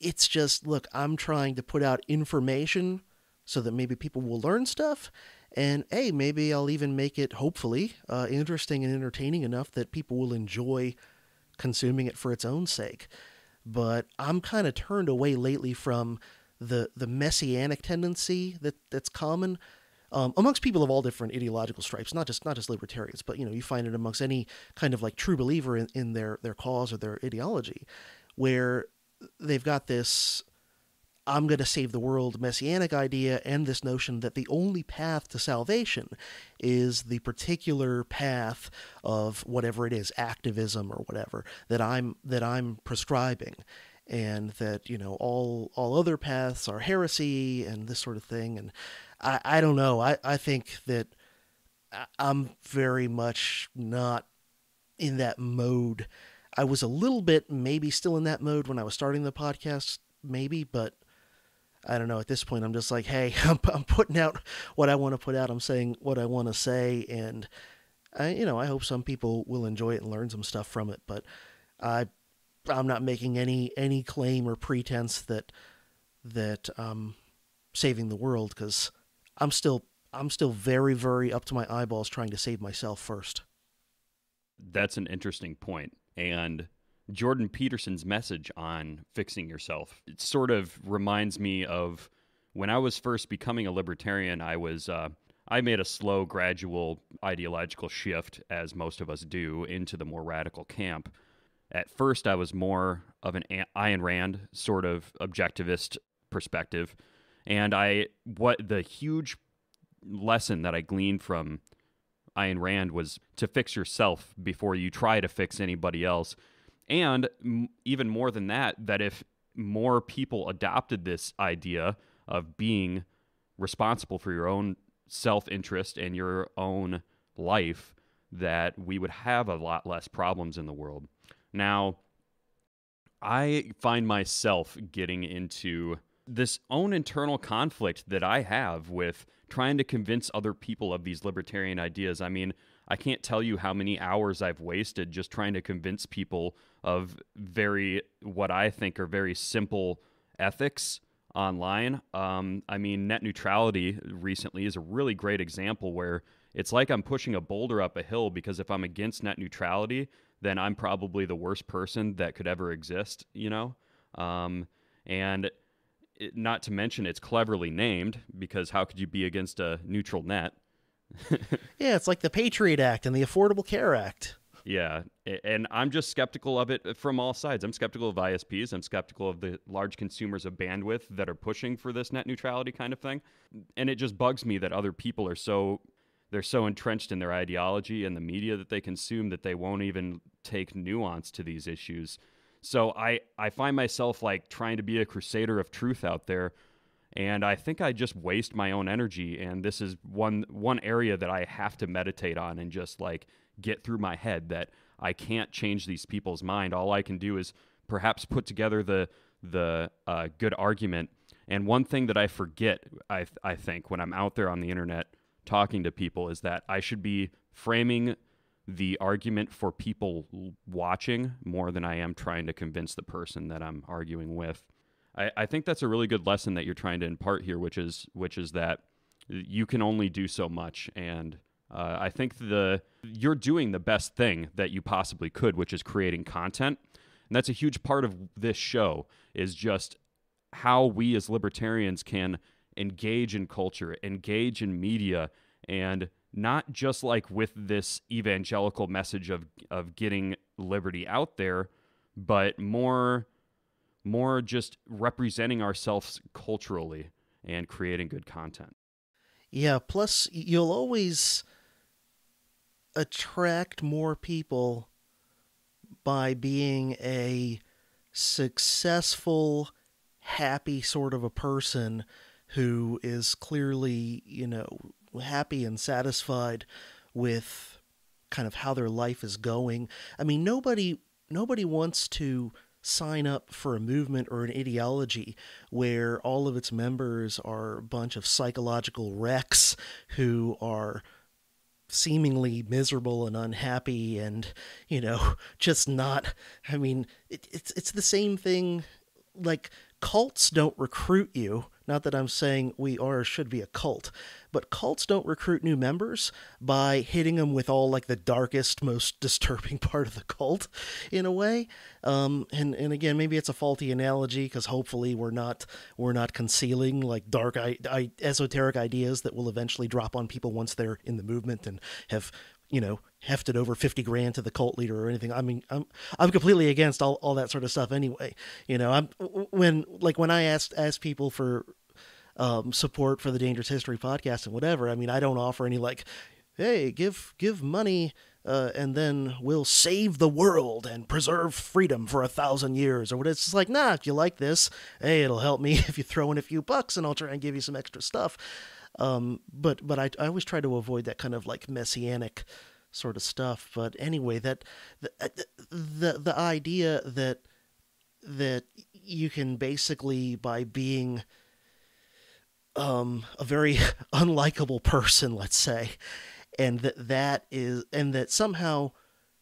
It's just, look, I'm trying to put out information so that maybe people will learn stuff. And, hey, maybe I'll even make it, hopefully, interesting and entertaining enough that people will enjoy consuming it for its own sake. But I'm kind of turned away lately from the messianic tendency that's common amongst people of all different ideological stripes, not just libertarians, but you find it amongst any kind of like true believer in their cause or their ideology, where they've got this I'm going to save the world messianic idea and this notion that the only path to salvation is the particular path of whatever it is, activism or whatever, that I'm prescribing. And that, all other paths are heresy and this sort of thing. And I don't know. I think that I'm very much not in that mode. I was a little bit maybe still in that mode when I was starting the podcast, maybe, but I don't know. At this point, I'm just like, hey, I'm putting out what I want to put out. I'm saying what I want to say. And I hope some people will enjoy it and learn some stuff from it. But I'm not making any claim or pretense that I'm saving the world, because I'm still very, very up to my eyeballs trying to save myself first. That's an interesting point. And Jordan Peterson's message on fixing yourself, it sort of reminds me of when I was first becoming a libertarian. I made a slow, gradual ideological shift, as most of us do, into the more radical camp. At first, I was more of an Ayn Rand sort of objectivist perspective, and the huge lesson that I gleaned from Ayn Rand was to fix yourself before you try to fix anybody else. And even more than that, that if more people adopted this idea of being responsible for your own self-interest and your own life, that we would have a lot less problems in the world. Now, I find myself getting into this own internal conflict that I have with trying to convince other people of these libertarian ideas. I mean, I can't tell you how many hours I've wasted just trying to convince people of what I think are very simple ethics online. I mean, net neutrality recently is a really great example where it's like I'm pushing a boulder up a hill, because if I'm against net neutrality, then I'm probably the worst person that could ever exist, you know? Not to mention it's cleverly named, because how could you be against a neutral net? Yeah, it's like the Patriot Act and the Affordable Care Act. Yeah, and I'm just skeptical of it from all sides. I'm skeptical of ISPs. I'm skeptical of the large consumers of bandwidth that are pushing for this net neutrality kind of thing. And it just bugs me that other people are so entrenched in their ideology and the media that they consume that they won't even take nuance to these issues. So I find myself like trying to be a crusader of truth out there, and I think I just waste my own energy. And this is one area that I have to meditate on and just like get through my head, that I can't change these people's mind. All I can do is perhaps put together the good argument. And one thing that I forget, I think, when I'm out there on the internet talking to people, is that I should be framing the argument for people watching more than I am trying to convince the person that I'm arguing with. I think that's a really good lesson that you're trying to impart here, which is that you can only do so much. And I think you're doing the best thing that you possibly could, which is creating content. And that's a huge part of this show, is just how we as libertarians can engage in culture, engage in media, and not just like with this evangelical message of getting liberty out there, but more just representing ourselves culturally and creating good content. Yeah, plus you'll always attract more people by being a successful, happy sort of a person who is clearly, happy and satisfied with kind of how their life is going. I mean, nobody wants to sign up for a movement or an ideology where all of its members are a bunch of psychological wrecks who are seemingly miserable and unhappy and, just not, I mean, it's the same thing. Like, cults don't recruit you. Not that I'm saying we are or should be a cult, but cults don't recruit new members by hitting them with all like the darkest, most disturbing part of the cult, in a way. And again, maybe it's a faulty analogy, because hopefully we're not concealing like dark, esoteric ideas that will eventually drop on people once they're in the movement and have, hefted over 50 grand to the cult leader or anything. I mean, I'm completely against all that sort of stuff anyway. When I asked people for support for the Dangerous History podcast and whatever, I mean, I don't offer any like, hey, give money and then we'll save the world and preserve freedom for 1,000 years or what. It's just like, nah, if you like this, hey, it'll help me if you throw in a few bucks and I'll try and give you some extra stuff. But I always try to avoid that kind of like messianic sort of stuff. But anyway, that the idea that you can basically, by being a very unlikable person, let's say, and that somehow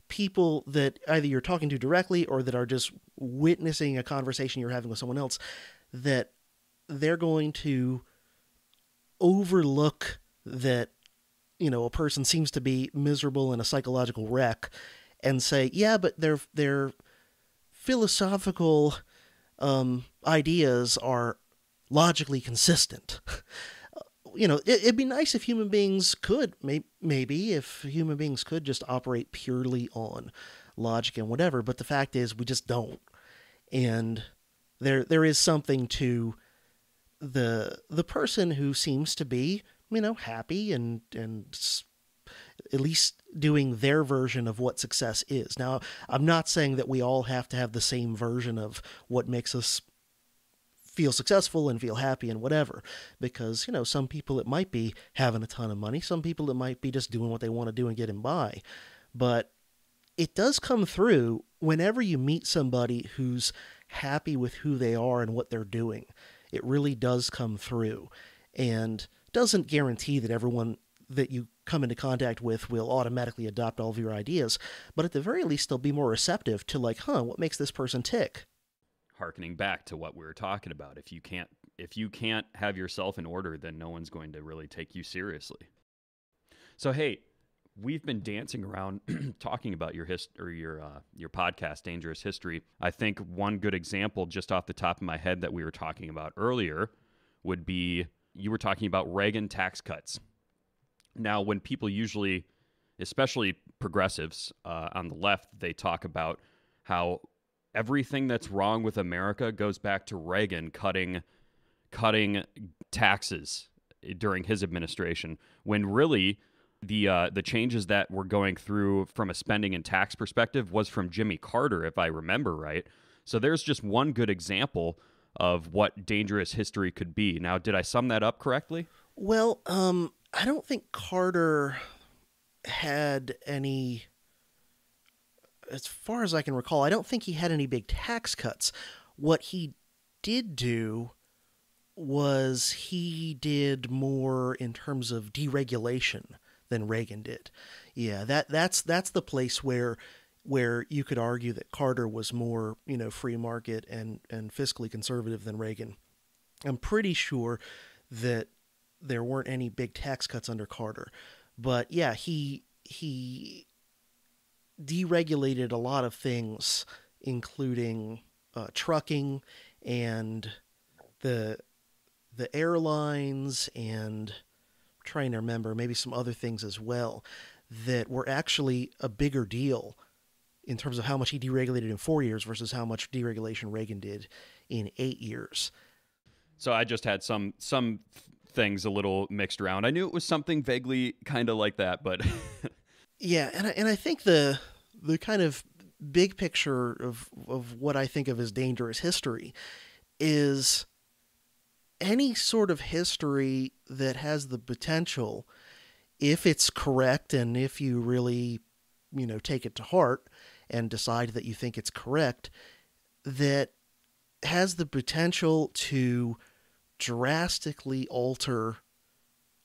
people that either you're talking to directly or that are just witnessing a conversation you're having with someone else, that they're going to overlook that, a person seems to be miserable and a psychological wreck and say, yeah, but their philosophical ideas are logically consistent. It'd be nice if human beings could, maybe if human beings could just operate purely on logic and whatever, but the fact is we just don't. And there is something to the person who seems to be, happy and at least doing their version of what success is. Now, I'm not saying that we all have to have the same version of what makes us feel successful and feel happy and whatever, because, some people it might be having a ton of money, some people it might be just doing what they want to do and getting by. But it does come through whenever you meet somebody who's happy with who they are and what they're doing. It really does come through, and doesn't guarantee that everyone that you come into contact with will automatically adopt all of your ideas, but at the very least they'll be more receptive to what makes this person tick. Harkening back to what we were talking about, if you can't have yourself in order, then no one's going to really take you seriously. So hey, we've been dancing around talking about your podcast, Dangerous History. I think one good example just off the top of my head that we were talking about earlier would be, you were talking about Reagan tax cuts. Now, when people usually, especially progressives on the left, they talk about how everything that's wrong with America goes back to Reagan cutting taxes during his administration, when really the changes that we're going through from a spending and tax perspective was from Jimmy Carter, if I remember right. So there's just one good example of what dangerous history could be. Now, did I sum that up correctly? Well, I don't think Carter had any, as far as I can recall, I don't think he had any big tax cuts. What he did do was he did more in terms of deregulation than Reagan did. Yeah, that's the place where you could argue that Carter was more, free market and fiscally conservative than Reagan. I'm pretty sure that there weren't any big tax cuts under Carter. But yeah, he deregulated a lot of things, including trucking and the airlines, and I'm trying to remember maybe some other things as well that were actually a bigger deal in terms of how much he deregulated in 4 years versus how much deregulation Reagan did in 8 years. So I just had some things a little mixed around. I knew it was something vaguely kind of like that, but yeah, and I think the kind of big picture of what I think of as dangerous history is any sort of history that has the potential, if it's correct and if you really, take it to heart and decide that you think it's correct, that has the potential to drastically alter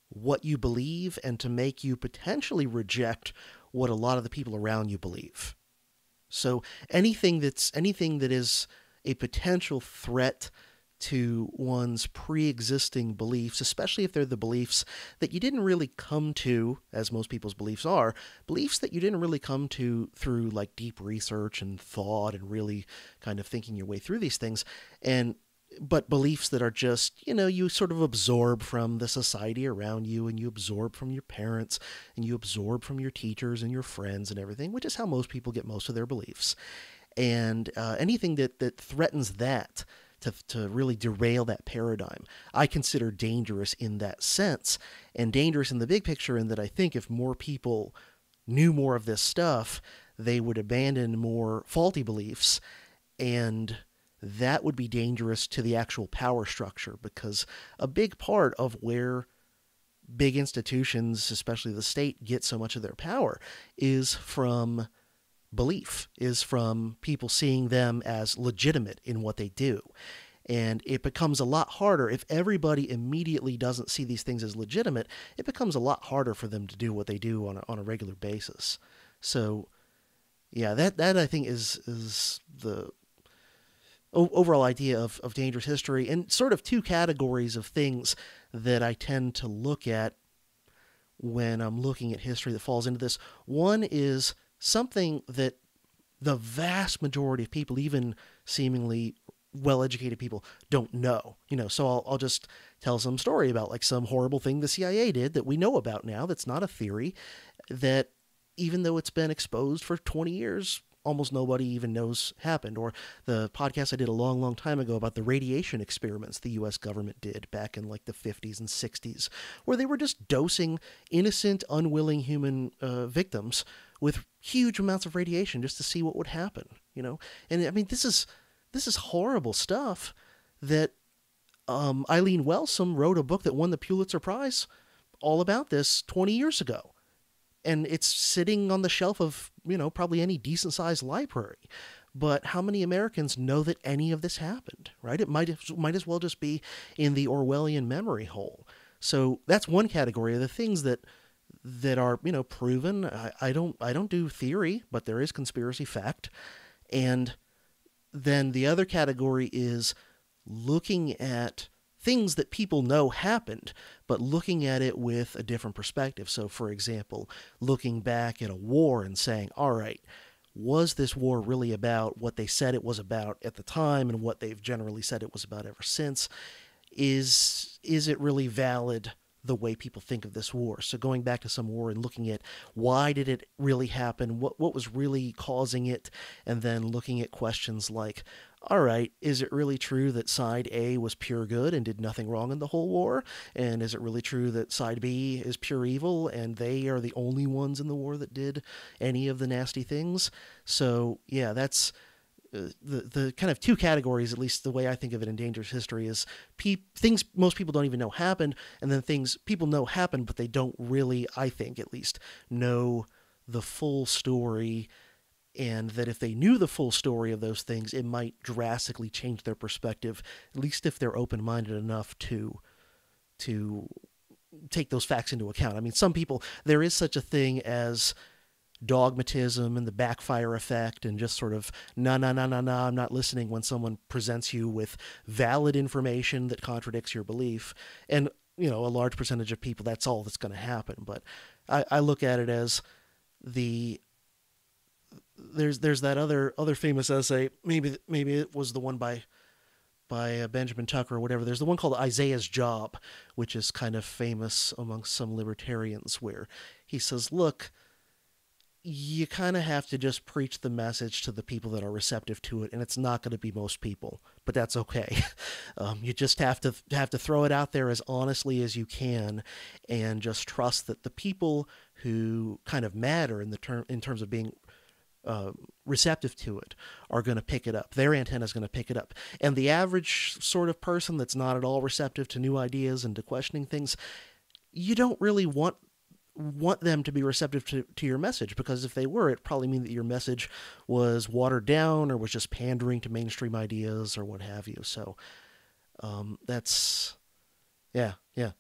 what you believe and to make you potentially reject what a lot of the people around you believe. So anything that is a potential threat to one's pre-existing beliefs, especially if they're the beliefs that you didn't really come to, as most people's beliefs are, beliefs that you didn't really come to through deep research and thought and really kind of thinking your way through these things, but beliefs that are just, you sort of absorb from the society around you, and you absorb from your parents, and you absorb from your teachers and your friends and everything, which is how most people get most of their beliefs. And anything that threatens that, to really derail that paradigm, I consider dangerous in that sense, and dangerous in the big picture in that I think if more people knew more of this stuff, they would abandon more faulty beliefs, and that would be dangerous to the actual power structure, because a big part of where big institutions, especially the state, get so much of their power is from belief, is from people seeing them as legitimate in what they do. And it becomes a lot harder if everybody immediately doesn't see these things as legitimate. It becomes a lot harder for them to do what they do on a regular basis. So yeah, that I think is the overall idea of dangerous history, and sort of two categories of things that I tend to look at when I'm looking at history that falls into this. One is something that the vast majority of people, even seemingly well-educated people, don't know. So I'll just tell some story about some horrible thing the CIA did that we know about now, that's not a theory, that even though it's been exposed for 20 years, almost nobody even knows happened. Or the podcast I did a long, long time ago about the radiation experiments the U.S. government did back in like the 50s and 60s, where they were just dosing innocent, unwilling human victims with huge amounts of radiation just to see what would happen, And I mean, this is horrible stuff that Eileen Wellsome wrote a book that won the Pulitzer Prize all about this 20 years ago. And it's sitting on the shelf of, probably any decent-sized library. But how many Americans know that any of this happened, right? It might as well just be in the Orwellian memory hole. So that's one category of the things that are, proven. I don't do theory, but there is conspiracy fact. And then the other category is looking at things that people know happened, but looking at it with a different perspective. So, for example, looking back at a war and saying, all right, was this war really about what they said it was about at the time and what they've generally said it was about ever since? Is it really valid the way people think of this war? So going back to some war and looking at why did it really happen, what was really causing it, and then looking at questions like, all right, is it really true that side A was pure good and did nothing wrong in the whole war? And is it really true that side B is pure evil and they are the only ones in the war that did any of the nasty things? So yeah, that's the kind of two categories, at least the way I think of it in Dangerous History, is things most people don't even know happened, and then things people know happened, but they don't really, I think at least, know the full story. And that if they knew the full story of those things, it might drastically change their perspective, at least if they're open-minded enough to take those facts into account. I mean, some people, there is such a thing as dogmatism and the backfire effect and just sort of, no, I'm not listening when someone presents you with valid information that contradicts your belief. And, a large percentage of people, that's all that's going to happen. But I look at it as there's that other famous essay, maybe it was the one by Benjamin Tucker or whatever. There's the one called Isaiah's Job, which is kind of famous amongst some libertarians, where he says, look, you kind of have to just preach the message to the people that are receptive to it, and it's not going to be most people, but that's okay. You just have to throw it out there as honestly as you can, and just trust that the people who kind of matter in terms of being receptive to it are going to pick it up. Their antenna is going to pick it up. And the average sort of person that's not at all receptive to new ideas and to questioning things, you don't really want them to be receptive to your message, because if they were, it'd probably mean that your message was watered down or was just pandering to mainstream ideas or what have you. So that's yeah.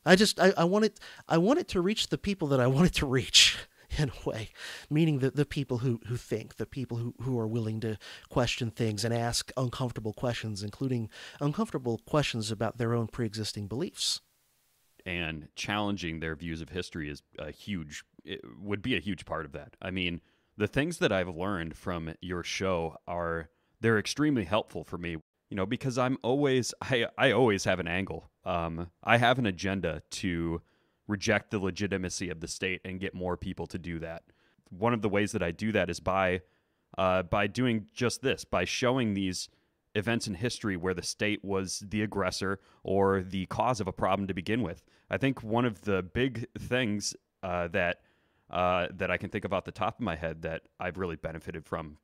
I want it to reach the people that I want it to reach. In a way, meaning that the people who think, the people who are willing to question things and ask uncomfortable questions, including uncomfortable questions about their own pre-existing beliefs. And challenging their views of history would be a huge part of that. I mean, the things that I've learned from your show they're extremely helpful for me, because I always have an angle. I have an agenda to reject the legitimacy of the state and get more people to do that. One of the ways that I do that is by doing just this, by showing these events in history where the state was the aggressor or the cause of a problem to begin with. I think one of the big things that I can think of off the top of my head that I've really benefited from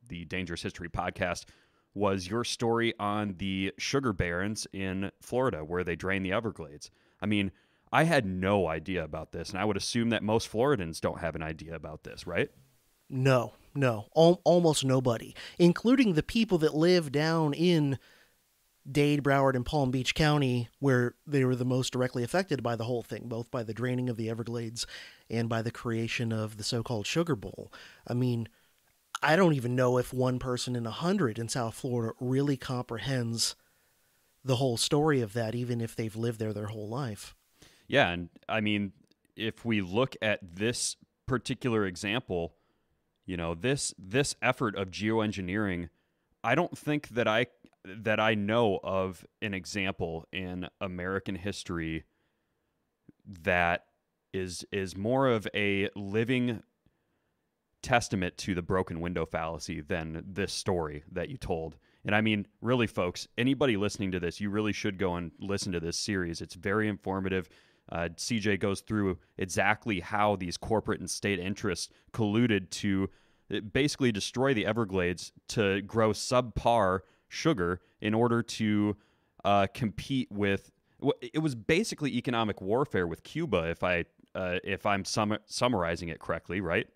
the Dangerous History podcast was your story on the sugar barons in Florida where they drain the Everglades. I mean, I had no idea about this, and I would assume that most Floridans don't have an idea about this, right? No, almost nobody, including the people that live down in Dade, Broward, and Palm Beach County, where they were the most directly affected by the whole thing, both by the draining of the Everglades and by the creation of the so-called Sugar Bowl. I mean, I don't even know if one person in 100 in South Florida really comprehends the whole story of that, even if they've lived there their whole life. Yeah, and I mean, if we look at this particular example, this effort of geoengineering, I don't think that I know of an example in American history that is more of a living testament to the broken window fallacy than this story that you told. And I mean, really, folks, anybody listening to this, you really should go and listen to this series. It's very informative. CJ goes through exactly how these corporate and state interests colluded to basically destroy the Everglades to grow subpar sugar in order to compete with. It was basically economic warfare with Cuba, if I'm summarizing it correctly, right?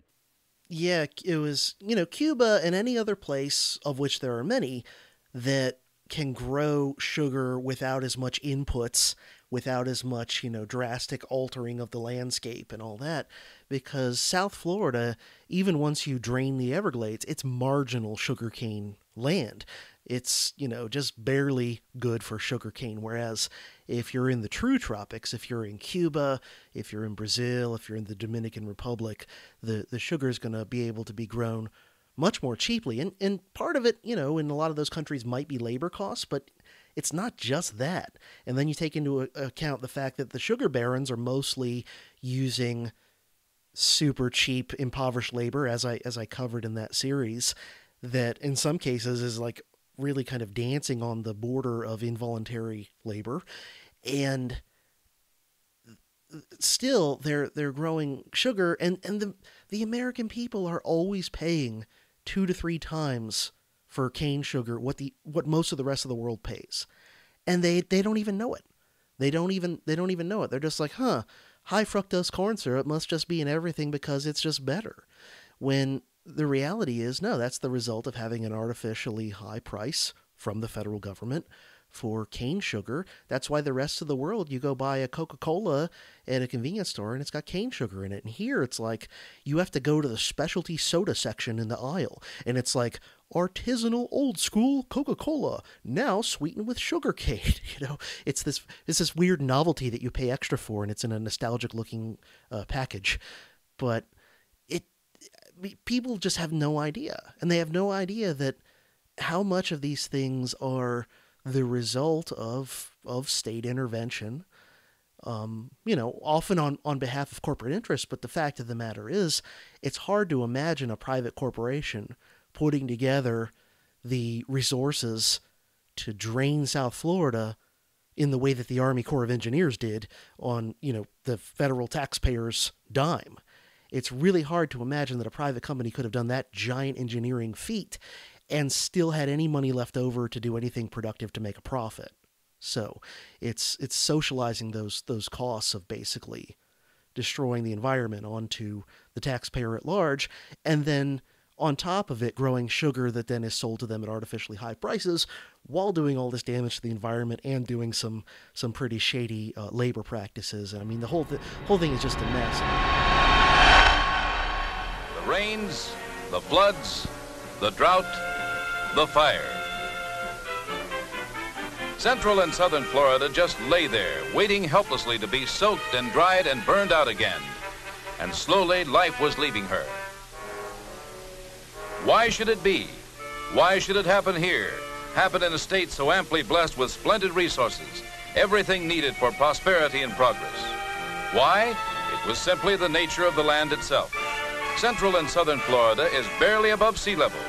Yeah, it was, Cuba and any other place, of which there are many, that can grow sugar without as much inputs, without as much, drastic altering of the landscape and all that. Because South Florida, even once you drain the Everglades, it's marginal sugarcane land. It's, just barely good for sugarcane. Whereas if you're in the true tropics, if you're in Cuba, if you're in Brazil, if you're in the Dominican Republic, the sugar is going to be able to be grown much more cheaply. And part of it, in a lot of those countries might be labor costs, but it's not just that. And then you take into account the fact that the sugar barons are mostly using super cheap, impoverished labor, as I covered in that series, that in some cases is like really kind of dancing on the border of involuntary labor. And still they're growing sugar, and the American people are always paying 2 to 3 times for cane sugar what most of the rest of the world pays. And they don't even know it. They don't even know it. They're just like, high fructose corn syrup must just be in everything because it's just better. When the reality is, no, that's the result of having an artificially high price from the federal government for cane sugar. That's why the rest of the world, you go buy a Coca-Cola at a convenience store and it's got cane sugar in it. And here it's like you have to go to the specialty soda section in the aisle, and it's like artisanal old school Coca-Cola, now sweetened with sugar cane. It's this weird novelty that you pay extra for, and it's in a nostalgic looking package. But people just have no idea, and they have no idea that how much of these things are the result of state intervention, often on behalf of corporate interests. But the fact of the matter is, it's hard to imagine a private corporation putting together the resources to drain South Florida in the way that the Army Corps of Engineers did on, the federal taxpayers' dime. It's really hard to imagine that a private company could have done that giant engineering feat and still had any money left over to do anything productive to make a profit. So it's socializing those costs of basically destroying the environment onto the taxpayer at large, and then on top of it, growing sugar that then is sold to them at artificially high prices, while doing all this damage to the environment and doing some pretty shady labor practices. And I mean, the whole thing is just a mess. The rains, the floods, the drought, the fire. Central and southern Florida just lay there, waiting helplessly to be soaked and dried and burned out again. And slowly life was leaving her. Why should it be? Why should it happen here? Happen in a state so amply blessed with splendid resources, everything needed for prosperity and progress. Why? It was simply the nature of the land itself. Central and southern Florida is barely above sea level,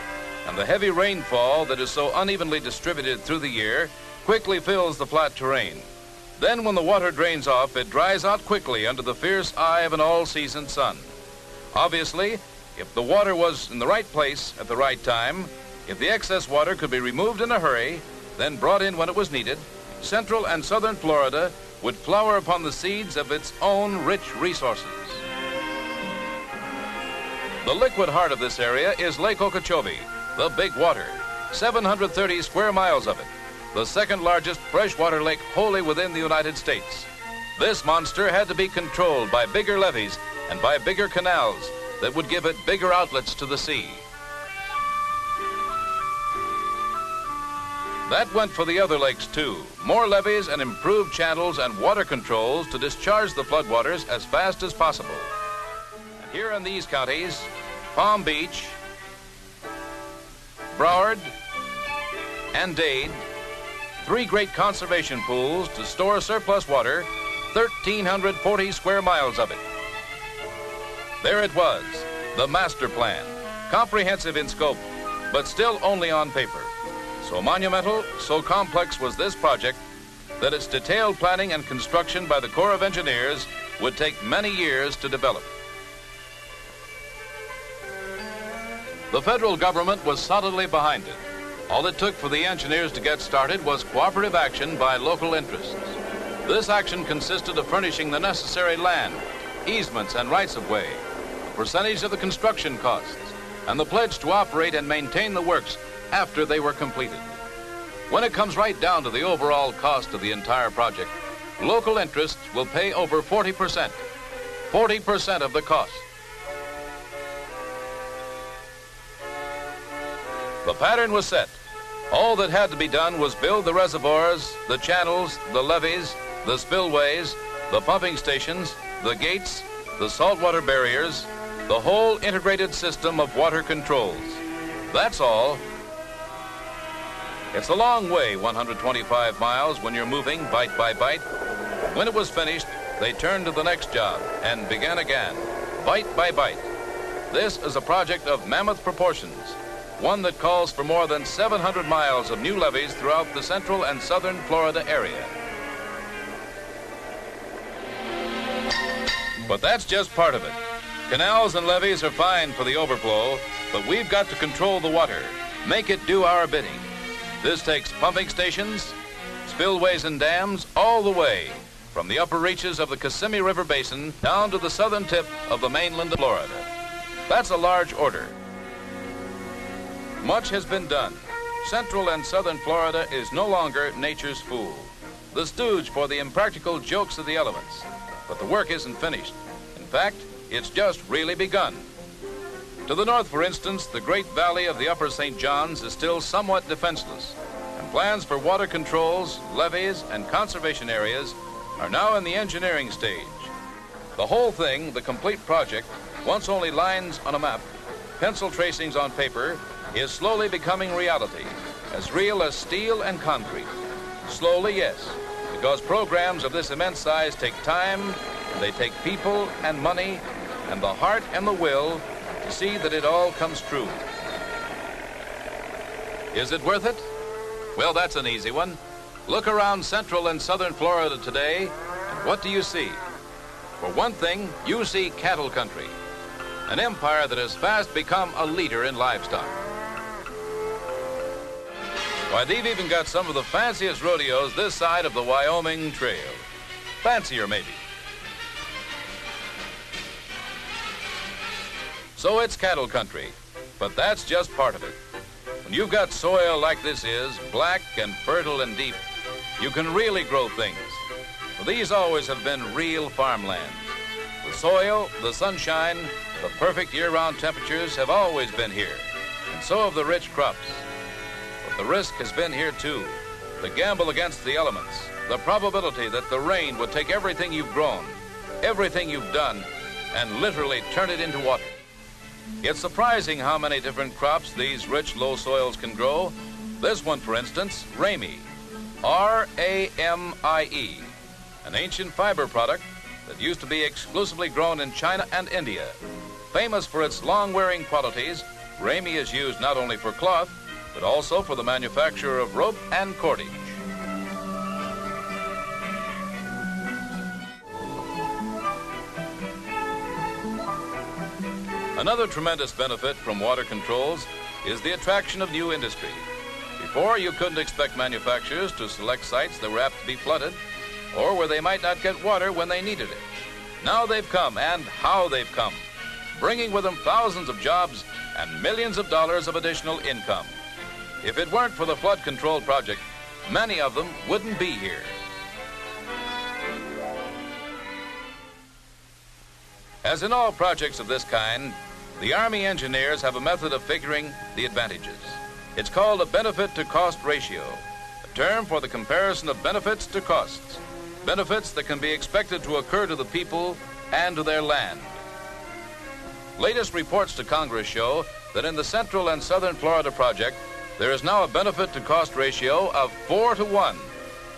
and the heavy rainfall that is so unevenly distributed through the year quickly fills the flat terrain. Then when the water drains off, it dries out quickly under the fierce eye of an all-season sun. Obviously, if the water was in the right place at the right time, if the excess water could be removed in a hurry, then brought in when it was needed, Central and southern Florida would flower upon the seeds of its own rich resources. The liquid heart of this area is Lake Okeechobee, the big water, 730 square miles of it, the second largest freshwater lake wholly within the United States. This monster had to be controlled by bigger levees and by bigger canals that would give it bigger outlets to the sea. That went for the other lakes too. More levees and improved channels and water controls to discharge the floodwaters as fast as possible. And here in these counties, Palm Beach, Broward, and Dade, 3 great conservation pools to store surplus water, 1,340 square miles of it. There it was, the master plan. comprehensive in scope, but still only on paper. So monumental, so complex was this project that its detailed planning and construction by the Corps of Engineers would take many years to develop. The federal government was solidly behind it. All it took for the engineers to get started was cooperative action by local interests. This action consisted of furnishing the necessary land, easements, and rights-of-way, a percentage of the construction costs, and the pledge to operate and maintain the works after they were completed. When it comes right down to the overall cost of the entire project, local interests will pay over 40%. 40% of the cost. The pattern was set. All that had to be done was build the reservoirs, the channels, the levees, the spillways, the pumping stations, the gates, the saltwater barriers, the whole integrated system of water controls. That's all. It's a long way, 125 miles, when you're moving bite by bite. When it was finished, they turned to the next job and began again, bite by bite. This is a project of mammoth proportions, one that calls for more than 700 miles of new levees throughout the central and southern Florida area. But that's just part of it. Canals and levees are fine for the overflow, but we've got to control the water, make it do our bidding. This takes pumping stations, spillways and dams, all the way from the upper reaches of the Kissimmee River Basin down to the southern tip of the mainland of Florida. That's a large order. Much has been done. Central and southern Florida is no longer nature's fool, the stooge for the impractical jokes of the elements. But the work isn't finished. In fact, it's just really begun. To the north, for instance, the great valley of the upper St. Johns is still somewhat defenseless, and plans for water controls, levees, and conservation areas are now in the engineering stage. The whole thing, the complete project, once only lines on a map, pencil tracings on paper, is slowly becoming reality, as real as steel and concrete. Slowly, yes, because programs of this immense size take time, they take people and money, and the heart and the will to see that it all comes true. Is it worth it? Well, that's an easy one. Look around central and southern Florida today, and what do you see? For one thing, you see cattle country, an empire that has fast become a leader in livestock. Why, they've even got some of the fanciest rodeos this side of the Wyoming Trail. Fancier, maybe. So it's cattle country, but that's just part of it. When you've got soil like this is, black and fertile and deep, you can really grow things. For these always have been real farmlands. The soil, the sunshine, the perfect year-round temperatures have always been here, and so have the rich crops. But the risk has been here too. The gamble against the elements, the probability that the rain would take everything you've grown, everything you've done, and literally turn it into water. It's surprising how many different crops these rich low soils can grow. This one, for instance, Ramie, R-A-M-I-E, an ancient fiber product that used to be exclusively grown in China and India. Famous for its long-wearing qualities, Ramie is used not only for cloth, but also for the manufacture of rope and cordage. Another tremendous benefit from water controls is the attraction of new industry. Before, you couldn't expect manufacturers to select sites that were apt to be flooded or where they might not get water when they needed it. Now they've come, and how they've come, bringing with them thousands of jobs and millions of dollars of additional income. If it weren't for the flood control project, many of them wouldn't be here. As in all projects of this kind, the Army engineers have a method of figuring the advantages. It's called a benefit-to-cost ratio, a term for the comparison of benefits to costs, benefits that can be expected to occur to the people and to their land. Latest reports to Congress show that in the Central and Southern Florida project, there is now a benefit-to-cost ratio of 4 to 1.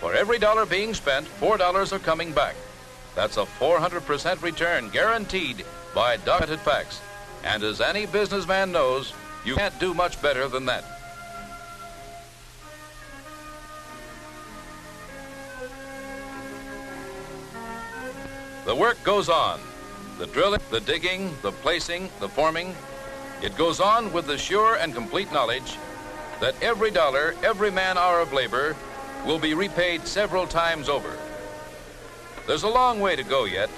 For every dollar being spent, $4 are coming back. That's a 400% return guaranteed by documented facts. And as any businessman knows, you can't do much better than that. The work goes on. The drilling, the digging, the placing, the forming. It goes on with the sure and complete knowledge that every dollar, every man-hour of labor will be repaid several times over. There's a long way to go yet.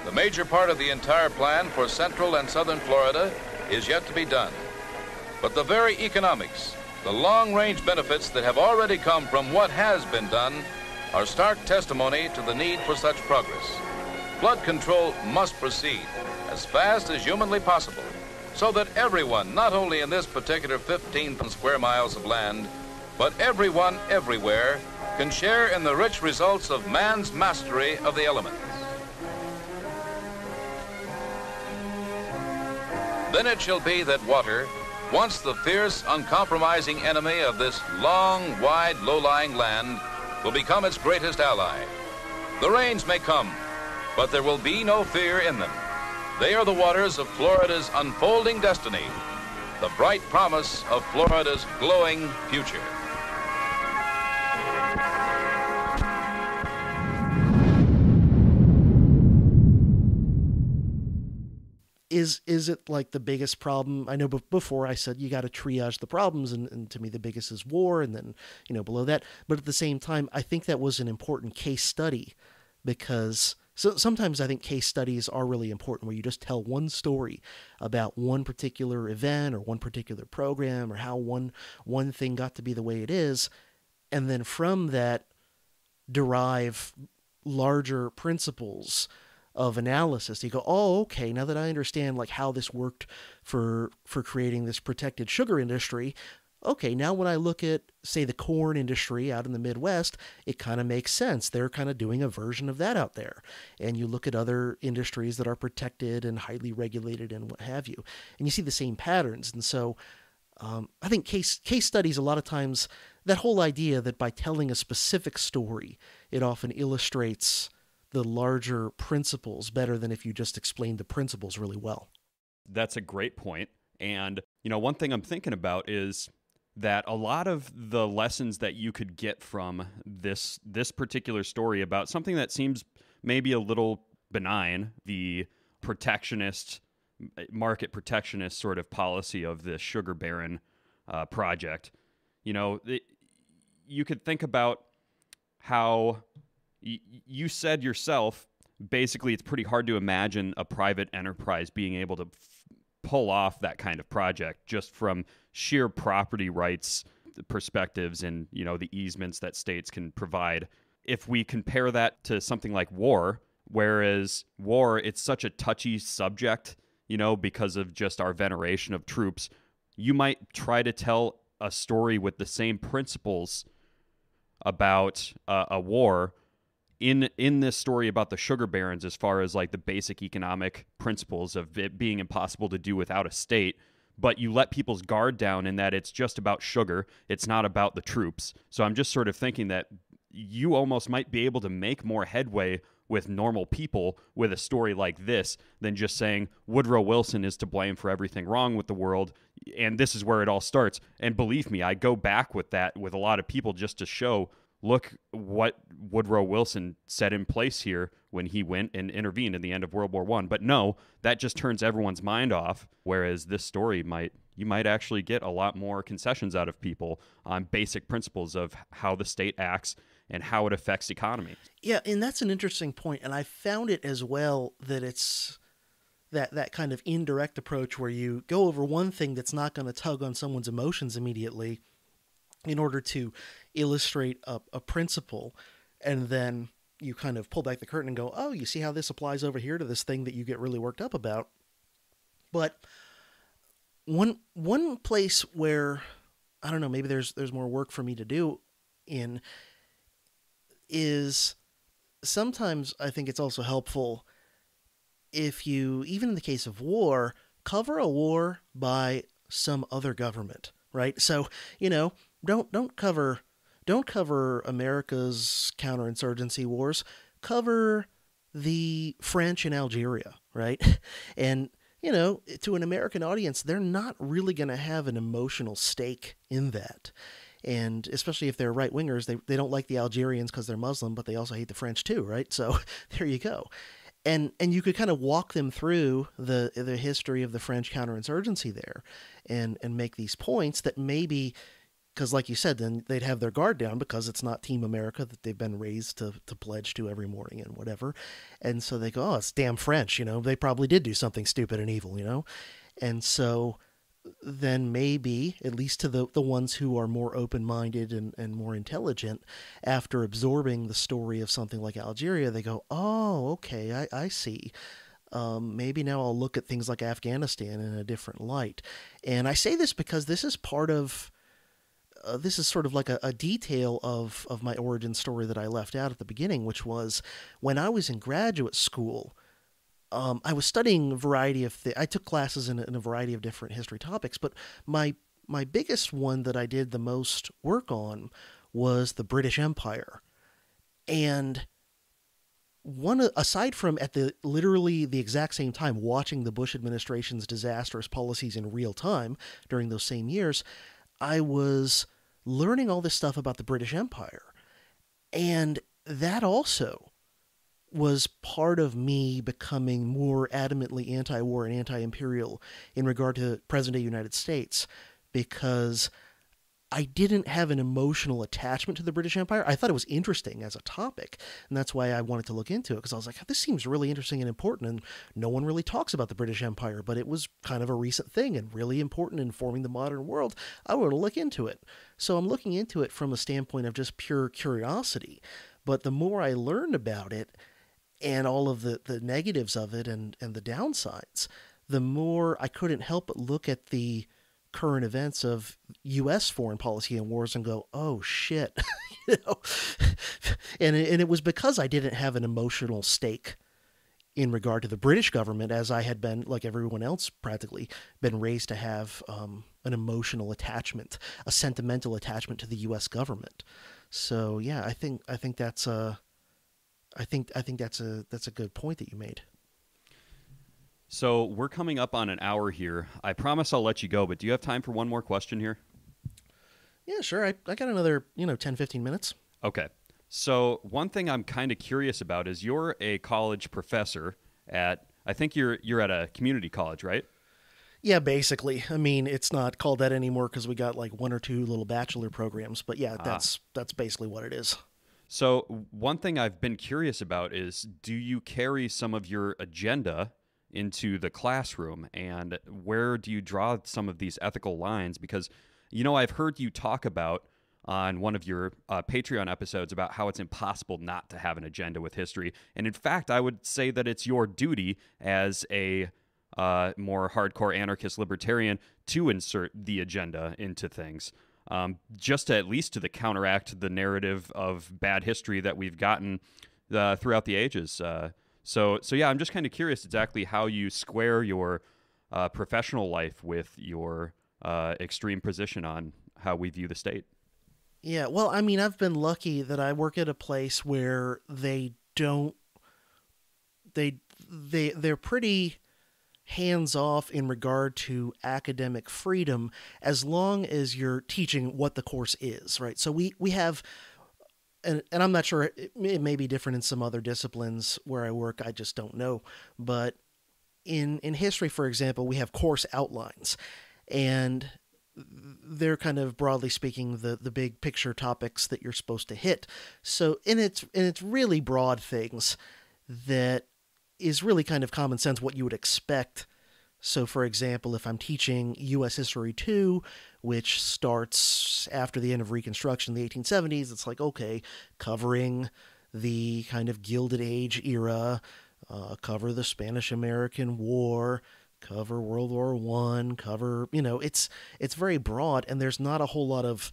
The major part of the entire plan for central and southern Florida is yet to be done. But the very economics, the long-range benefits that have already come from what has been done are stark testimony to the need for such progress. Flood control must proceed as fast as humanly possible so that everyone, not only in this particular 15 square miles of land, but everyone everywhere can share in the rich results of man's mastery of the elements. Then it shall be that water, once the fierce, uncompromising enemy of this long, wide, low-lying land, will become its greatest ally. The rains may come, but there will be no fear in them. They are the waters of Florida's unfolding destiny, the bright promise of Florida's glowing future. Is it like the biggest problem? I know before I said you got to triage the problems, and to me the biggest is war, and then, below that. But at the same time, I think that was an important case study, because sometimes I think case studies are really important, where you just tell one story about one particular event or one particular program or how one thing got to be the way it is, and then from that derive larger principles of analysis. You go, oh, okay, now that I understand like how this worked for creating this protected sugar industry, okay, now when I look at, say, the corn industry out in the Midwest, it kind of makes sense. They're kind of doing a version of that out there. And you look at other industries that are protected and highly regulated and what have you, and you see the same patterns. And so I think case studies, a lot of times, that whole idea that by telling a specific story, it often illustrates the larger principles better than if you just explained the principles really well. That's a great point. And, one thing I'm thinking about is that a lot of the lessons that you could get from this particular story about something that seems maybe a little benign, the market protectionist sort of policy of the sugar baron project, you could think about how you said yourself, basically it's pretty hard to imagine a private enterprise being able to pull off that kind of project just from sheer property rights perspectives and, the easements that states can provide. If we compare that to something like war, whereas war, it's such a touchy subject, because of just our veneration of troops, you might try to tell a story with the same principles about a war in this story about the sugar barons, as far as like the basic economic principles of it being impossible to do without a state, but you let people's guard down in that it's just about sugar, it's not about the troops. So I'm just sort of thinking that you almost might be able to make more headway with normal people with a story like this than just saying Woodrow Wilson is to blame for everything wrong with the world, and this is where it all starts. And believe me, I go back with that with a lot of people just to show, look what Woodrow Wilson set in place here when he went and intervened in the end of World War I. But no, that just turns everyone's mind off, whereas this story you might actually get a lot more concessions out of people on basic principles of how the state acts and how it affects the economy. Yeah, and that's an interesting point. And I found it as well that it's that kind of indirect approach where you go over one thing that's not going to tug on someone's emotions immediately in order to illustrate a principle, and then you kind of pull back the curtain and go, oh, you see how this applies over here to this thing that you get really worked up about. But one place where, I don't know, maybe there's more work for me to do in is sometimes I think it's also helpful if you, even in the case of war, cover a war by some other government, right? So, don't cover America's counterinsurgency wars. Cover the French in Algeria, right? And you know, to an American audience, they're not really going to have an emotional stake in that. And especially if they're right-wingers, they don't like the Algerians because they're Muslim, but they also hate the French too, right? So there you go. And you could kind of walk them through the history of the French counterinsurgency there and make these points that maybe, because like you said, then they'd have their guard down because it's not Team America that they've been raised to pledge to every morning and whatever. And so they go, oh, it's damn French, you know, they probably did do something stupid and evil, you know? And so then maybe, at least to the ones who are more open-minded and more intelligent, after absorbing the story of something like Algeria, they go, oh, okay, I see. Maybe now I'll look at things like Afghanistan in a different light. And I say this because this is part of, this is sort of like a detail of my origin story that I left out at the beginning, which was when I was in graduate school, I was studying a variety of I took classes in a variety of different history topics, but my biggest one that I did the most work on was the British Empire. And aside from at literally the exact same time watching the Bush administration's disastrous policies in real time during those same years, I was learning all this stuff about the British Empire. And that also was part of me becoming more adamantly anti-war and anti-imperial in regard to the present-day United States, because I didn't have an emotional attachment to the British Empire. I thought it was interesting as a topic, and that's why I wanted to look into it, because I was like, this seems really interesting and important, and no one really talks about the British Empire, but it was kind of a recent thing and really important in forming the modern world. I want to look into it. So I'm looking into it from a standpoint of just pure curiosity, but the more I learned about it, and all of the negatives of it and the downsides, the more I couldn't help but look at the current events of U.S. foreign policy and wars and go, oh, shit. You know? And it was because I didn't have an emotional stake in regard to the British government, as I had been, like everyone else practically, been raised to have an emotional attachment, a sentimental attachment to the U.S. government. So, yeah, I think that's I think that's a good point that you made. So we're coming up on an hour here. I promise I'll let you go, but do you have time for one more question here? Yeah, sure. I got another, 10, 15 minutes. Okay. So one thing I'm kind of curious about is you're a college professor I think you're at a community college, right? Yeah, basically. I mean, it's not called that anymore because we got like one or two little bachelor programs, but yeah, that's basically what it is. So one thing I've been curious about is, do you carry some of your agenda into the classroom, and where do you draw some of these ethical lines? Because, I've heard you talk about on one of your Patreon episodes about how it's impossible not to have an agenda with history. And in fact, I would say that it's your duty as a more hardcore anarchist libertarian to insert the agenda into things. Just at least to counteract the narrative of bad history that we've gotten throughout the ages. So yeah, I'm just kind of curious exactly how you square your professional life with your extreme position on how we view the state. Yeah, well, I mean, I've been lucky that I work at a place where they're pretty hands-off in regard to academic freedom, as long as you're teaching what the course is, right? So we have, and I'm not sure, it may be different in some other disciplines where I work, I just don't know, but in history, for example, we have course outlines, and they're kind of, broadly speaking, the big picture topics that you're supposed to hit. So, and it's really broad things that is really kind of common sense, what you would expect. So, for example, if I'm teaching U.S. History 2, which starts after the end of Reconstruction in the 1870s, it's like, okay, covering the kind of Gilded Age era, cover the Spanish-American War, cover World War I, cover, it's very broad, and there's not a whole lot of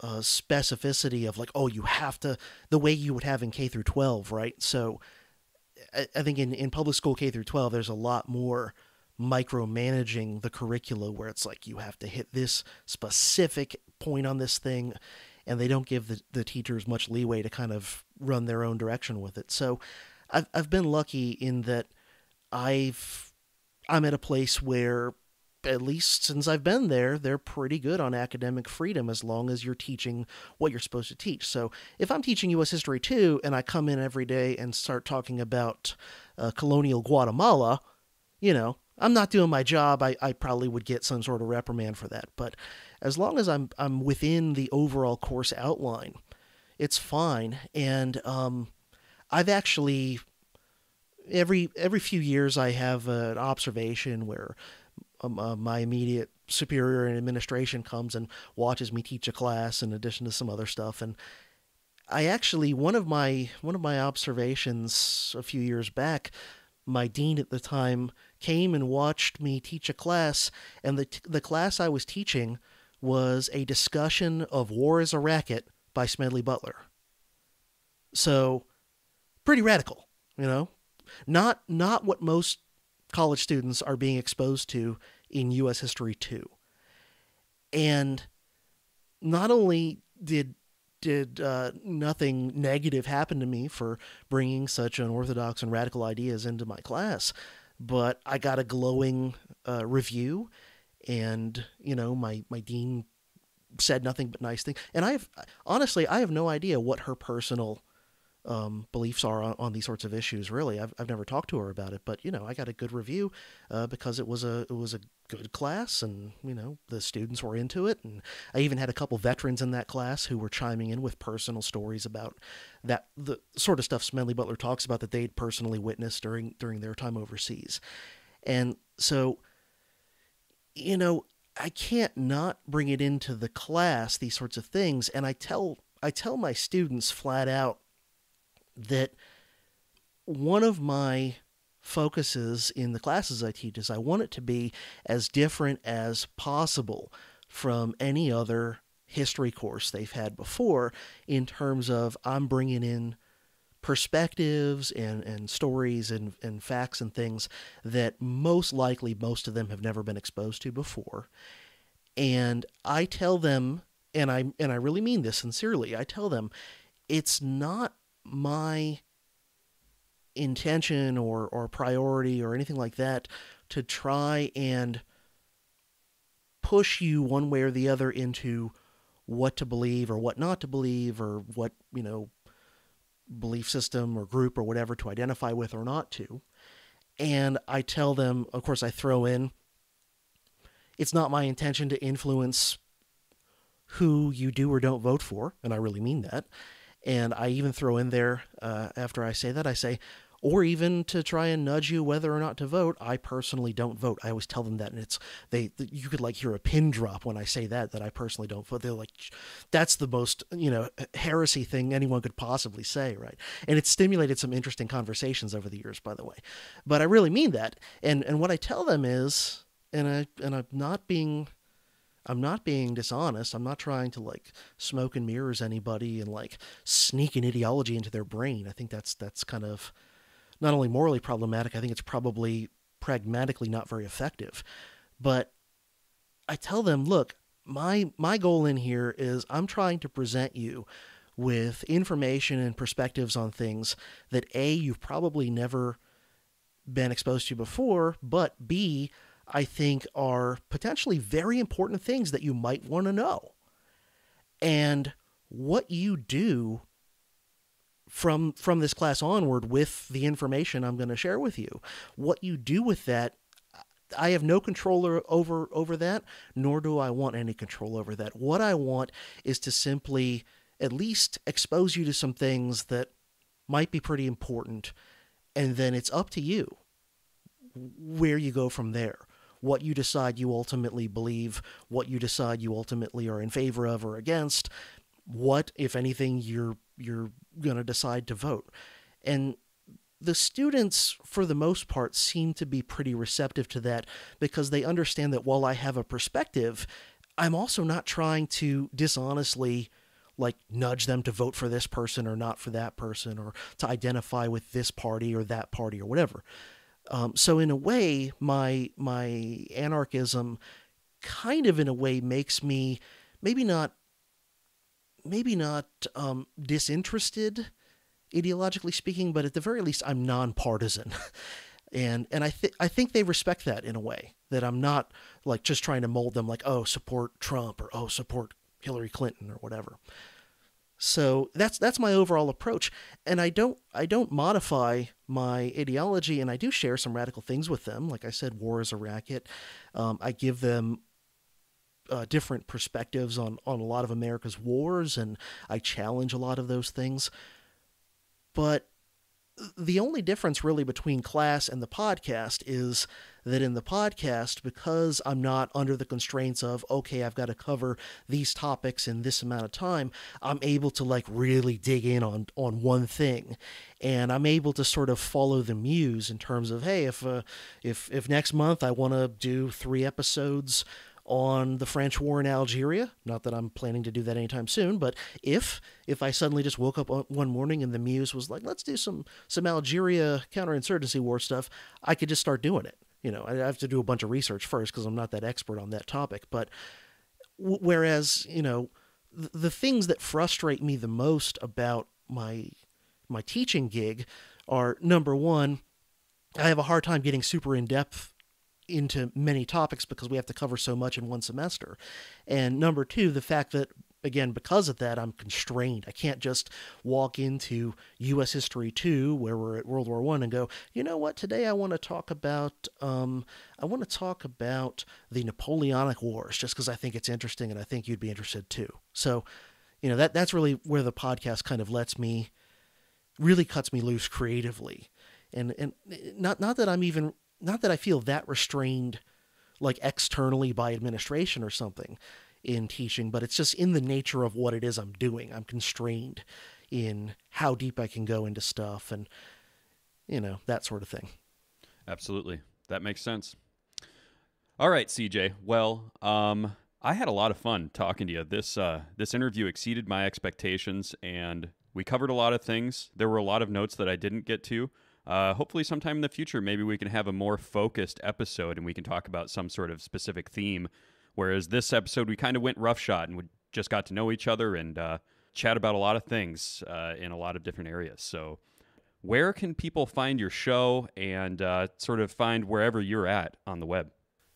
specificity of like, oh, you have to, the way you would have in K through 12, right? So I think in public school K through 12, there's a lot more micromanaging the curricula, where it's like you have to hit this specific point on this thing, and they don't give the teachers much leeway to kind of run their own direction with it. So I've been lucky in that I've I'm at a place where, at least since I've been there, they're pretty good on academic freedom as long as you're teaching what you're supposed to teach. So if I'm teaching U.S. History 2 and I come in every day and start talking about colonial Guatemala, I'm not doing my job. I probably would get some sort of reprimand for that. But as long as I'm within the overall course outline, it's fine. And I've actually, every few years, I have an observation where my immediate superior in administration comes and watches me teach a class in addition to some other stuff. And I actually, one of my observations a few years back, my dean at the time came and watched me teach a class, and the class I was teaching was a discussion of War is a Racket by Smedley Butler. So, pretty radical, Not what most college students are being exposed to in U.S. History 2. And not only did nothing negative happen to me for bringing such unorthodox and radical ideas into my class, but I got a glowing review, and my dean said nothing but nice things. And I have no idea what her personal beliefs are on these sorts of issues. Really, I've never talked to her about it, but I got a good review because it was a good class, and the students were into it, and I even had a couple veterans in that class who were chiming in with personal stories about the sort of stuff Smedley Butler talks about that they'd personally witnessed during their time overseas. And so, I can't not bring it into the class, these sorts of things, and I tell my students flat out that one of my focuses in the classes I teach is I want it to be as different as possible from any other history course they've had before, in terms of I'm bringing in perspectives and stories and facts and things that most likely most of them have never been exposed to before. And I tell them, and I really mean this sincerely, I tell them it's not my intention or priority or anything like that to try and push you one way or the other into what to believe or what not to believe, or what, belief system or group or whatever to identify with or not to. And I tell them, of course, I throw in, it's not my intention to influence who you do or don't vote for, and I really mean that. And I even throw in there, after I say that, I say, or even to try and nudge you whether or not to vote, I personally don't vote. I always tell them that, and you could hear a pin drop when I say that I personally don't vote. They're like, that's the most, heresy thing anyone could possibly say, right? And it's stimulated some interesting conversations over the years, by the way. But I really mean that. And what I tell them is, and I'm not being dishonest. I'm not trying to smoke and mirrors anybody and sneak an ideology into their brain. I think that's kind of not only morally problematic, I think it's probably pragmatically not very effective. But I tell them, look, my goal in here is I'm trying to present you with information and perspectives on things that A, you've probably never been exposed to before, but B, I think are potentially very important things that you might want to know. And what you do from this class onward with the information I'm going to share with you, what you do with that, I have no control over that, nor do I want any control over that. What I want is to simply at least expose you to some things that might be pretty important, and then it's up to you where you go from there. What you decide you ultimately believe, what you decide you ultimately are in favor of or against, what, if anything, you're going to decide to vote. And the students, for the most part, seem to be pretty receptive to that, because they understand that while I have a perspective, I'm also not trying to dishonestly nudge them to vote for this person or not for that person, or to identify with this party or that party or whatever. So in a way, my anarchism kind of in a way makes me maybe not disinterested, ideologically speaking, but at the very least I'm nonpartisan. And I think they respect that in a way, that I'm not like just trying to mold them like, oh, support Trump, or oh, support Hillary Clinton, or whatever. So that's my overall approach, and I don't modify my ideology, and I do share some radical things with them. Like I said, war is a racket. I give them different perspectives on a lot of America's wars, and I challenge a lot of those things. But the only difference really between class and the podcast is that in the podcast, because I'm not under the constraints of, okay, I've got to cover these topics in this amount of time, I'm able to like really dig in on one thing. And I'm able to sort of follow the muse in terms of, hey, if next month I want to do 3 episodes on the French War in Algeria, not that I'm planning to do that anytime soon, but if I suddenly just woke up one morning and the muse was like, let's do some Algeria counterinsurgency war stuff, I could just start doing it. I have to do a bunch of research first because I'm not that expert on that topic. But whereas, the things that frustrate me the most about my teaching gig are, number one, I have a hard time getting super in-depth into many topics because we have to cover so much in one semester. And number two, the fact that, again, because of that, I'm constrained. I can't just walk into U.S. History 2, where we're at World War I, and go, you know what, today I want to talk about the Napoleonic Wars, just because I think it's interesting and I think you'd be interested too. So, that's really where the podcast kind of really cuts me loose creatively. And not that I feel that restrained, like externally by administration or something in teaching, but it's just in the nature of what it is I'm doing. I'm constrained in how deep I can go into stuff and, that sort of thing. Absolutely. That makes sense. All right, CJ. Well, I had a lot of fun talking to you. This interview exceeded my expectations, and we covered a lot of things. There were a lot of notes that I didn't get to. Hopefully sometime in the future, maybe we can have a more focused episode and we can talk about some sort of specific theme. Whereas this episode, we kind of went roughshod and we just got to know each other and chat about a lot of things in a lot of different areas. So where can people find your show and sort of find wherever you're at on the web?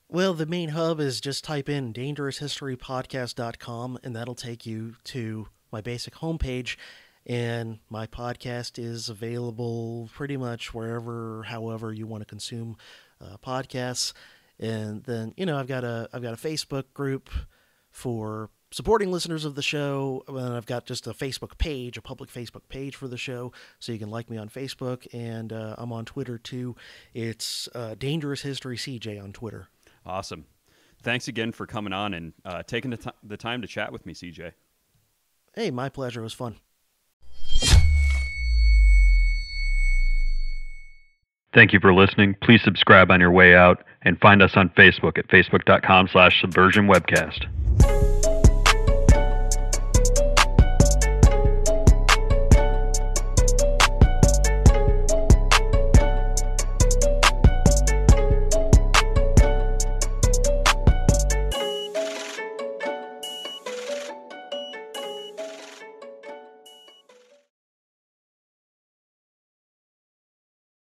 Well, the main hub is just type in dangeroushistorypodcast.com, and that'll take you to my basic homepage. And my podcast is available pretty much wherever, however you want to consume podcasts. And then, I've got a Facebook group for supporting listeners of the show. And I've got just a Facebook page, a public Facebook page for the show, so you can like me on Facebook. And I'm on Twitter too. It's Dangerous History CJ on Twitter. Awesome. Thanks again for coming on and taking the time to chat with me, CJ. Hey, my pleasure. It was fun. Thank you for listening. Please subscribe on your way out and find us on Facebook at facebook.com/subversionwebcast.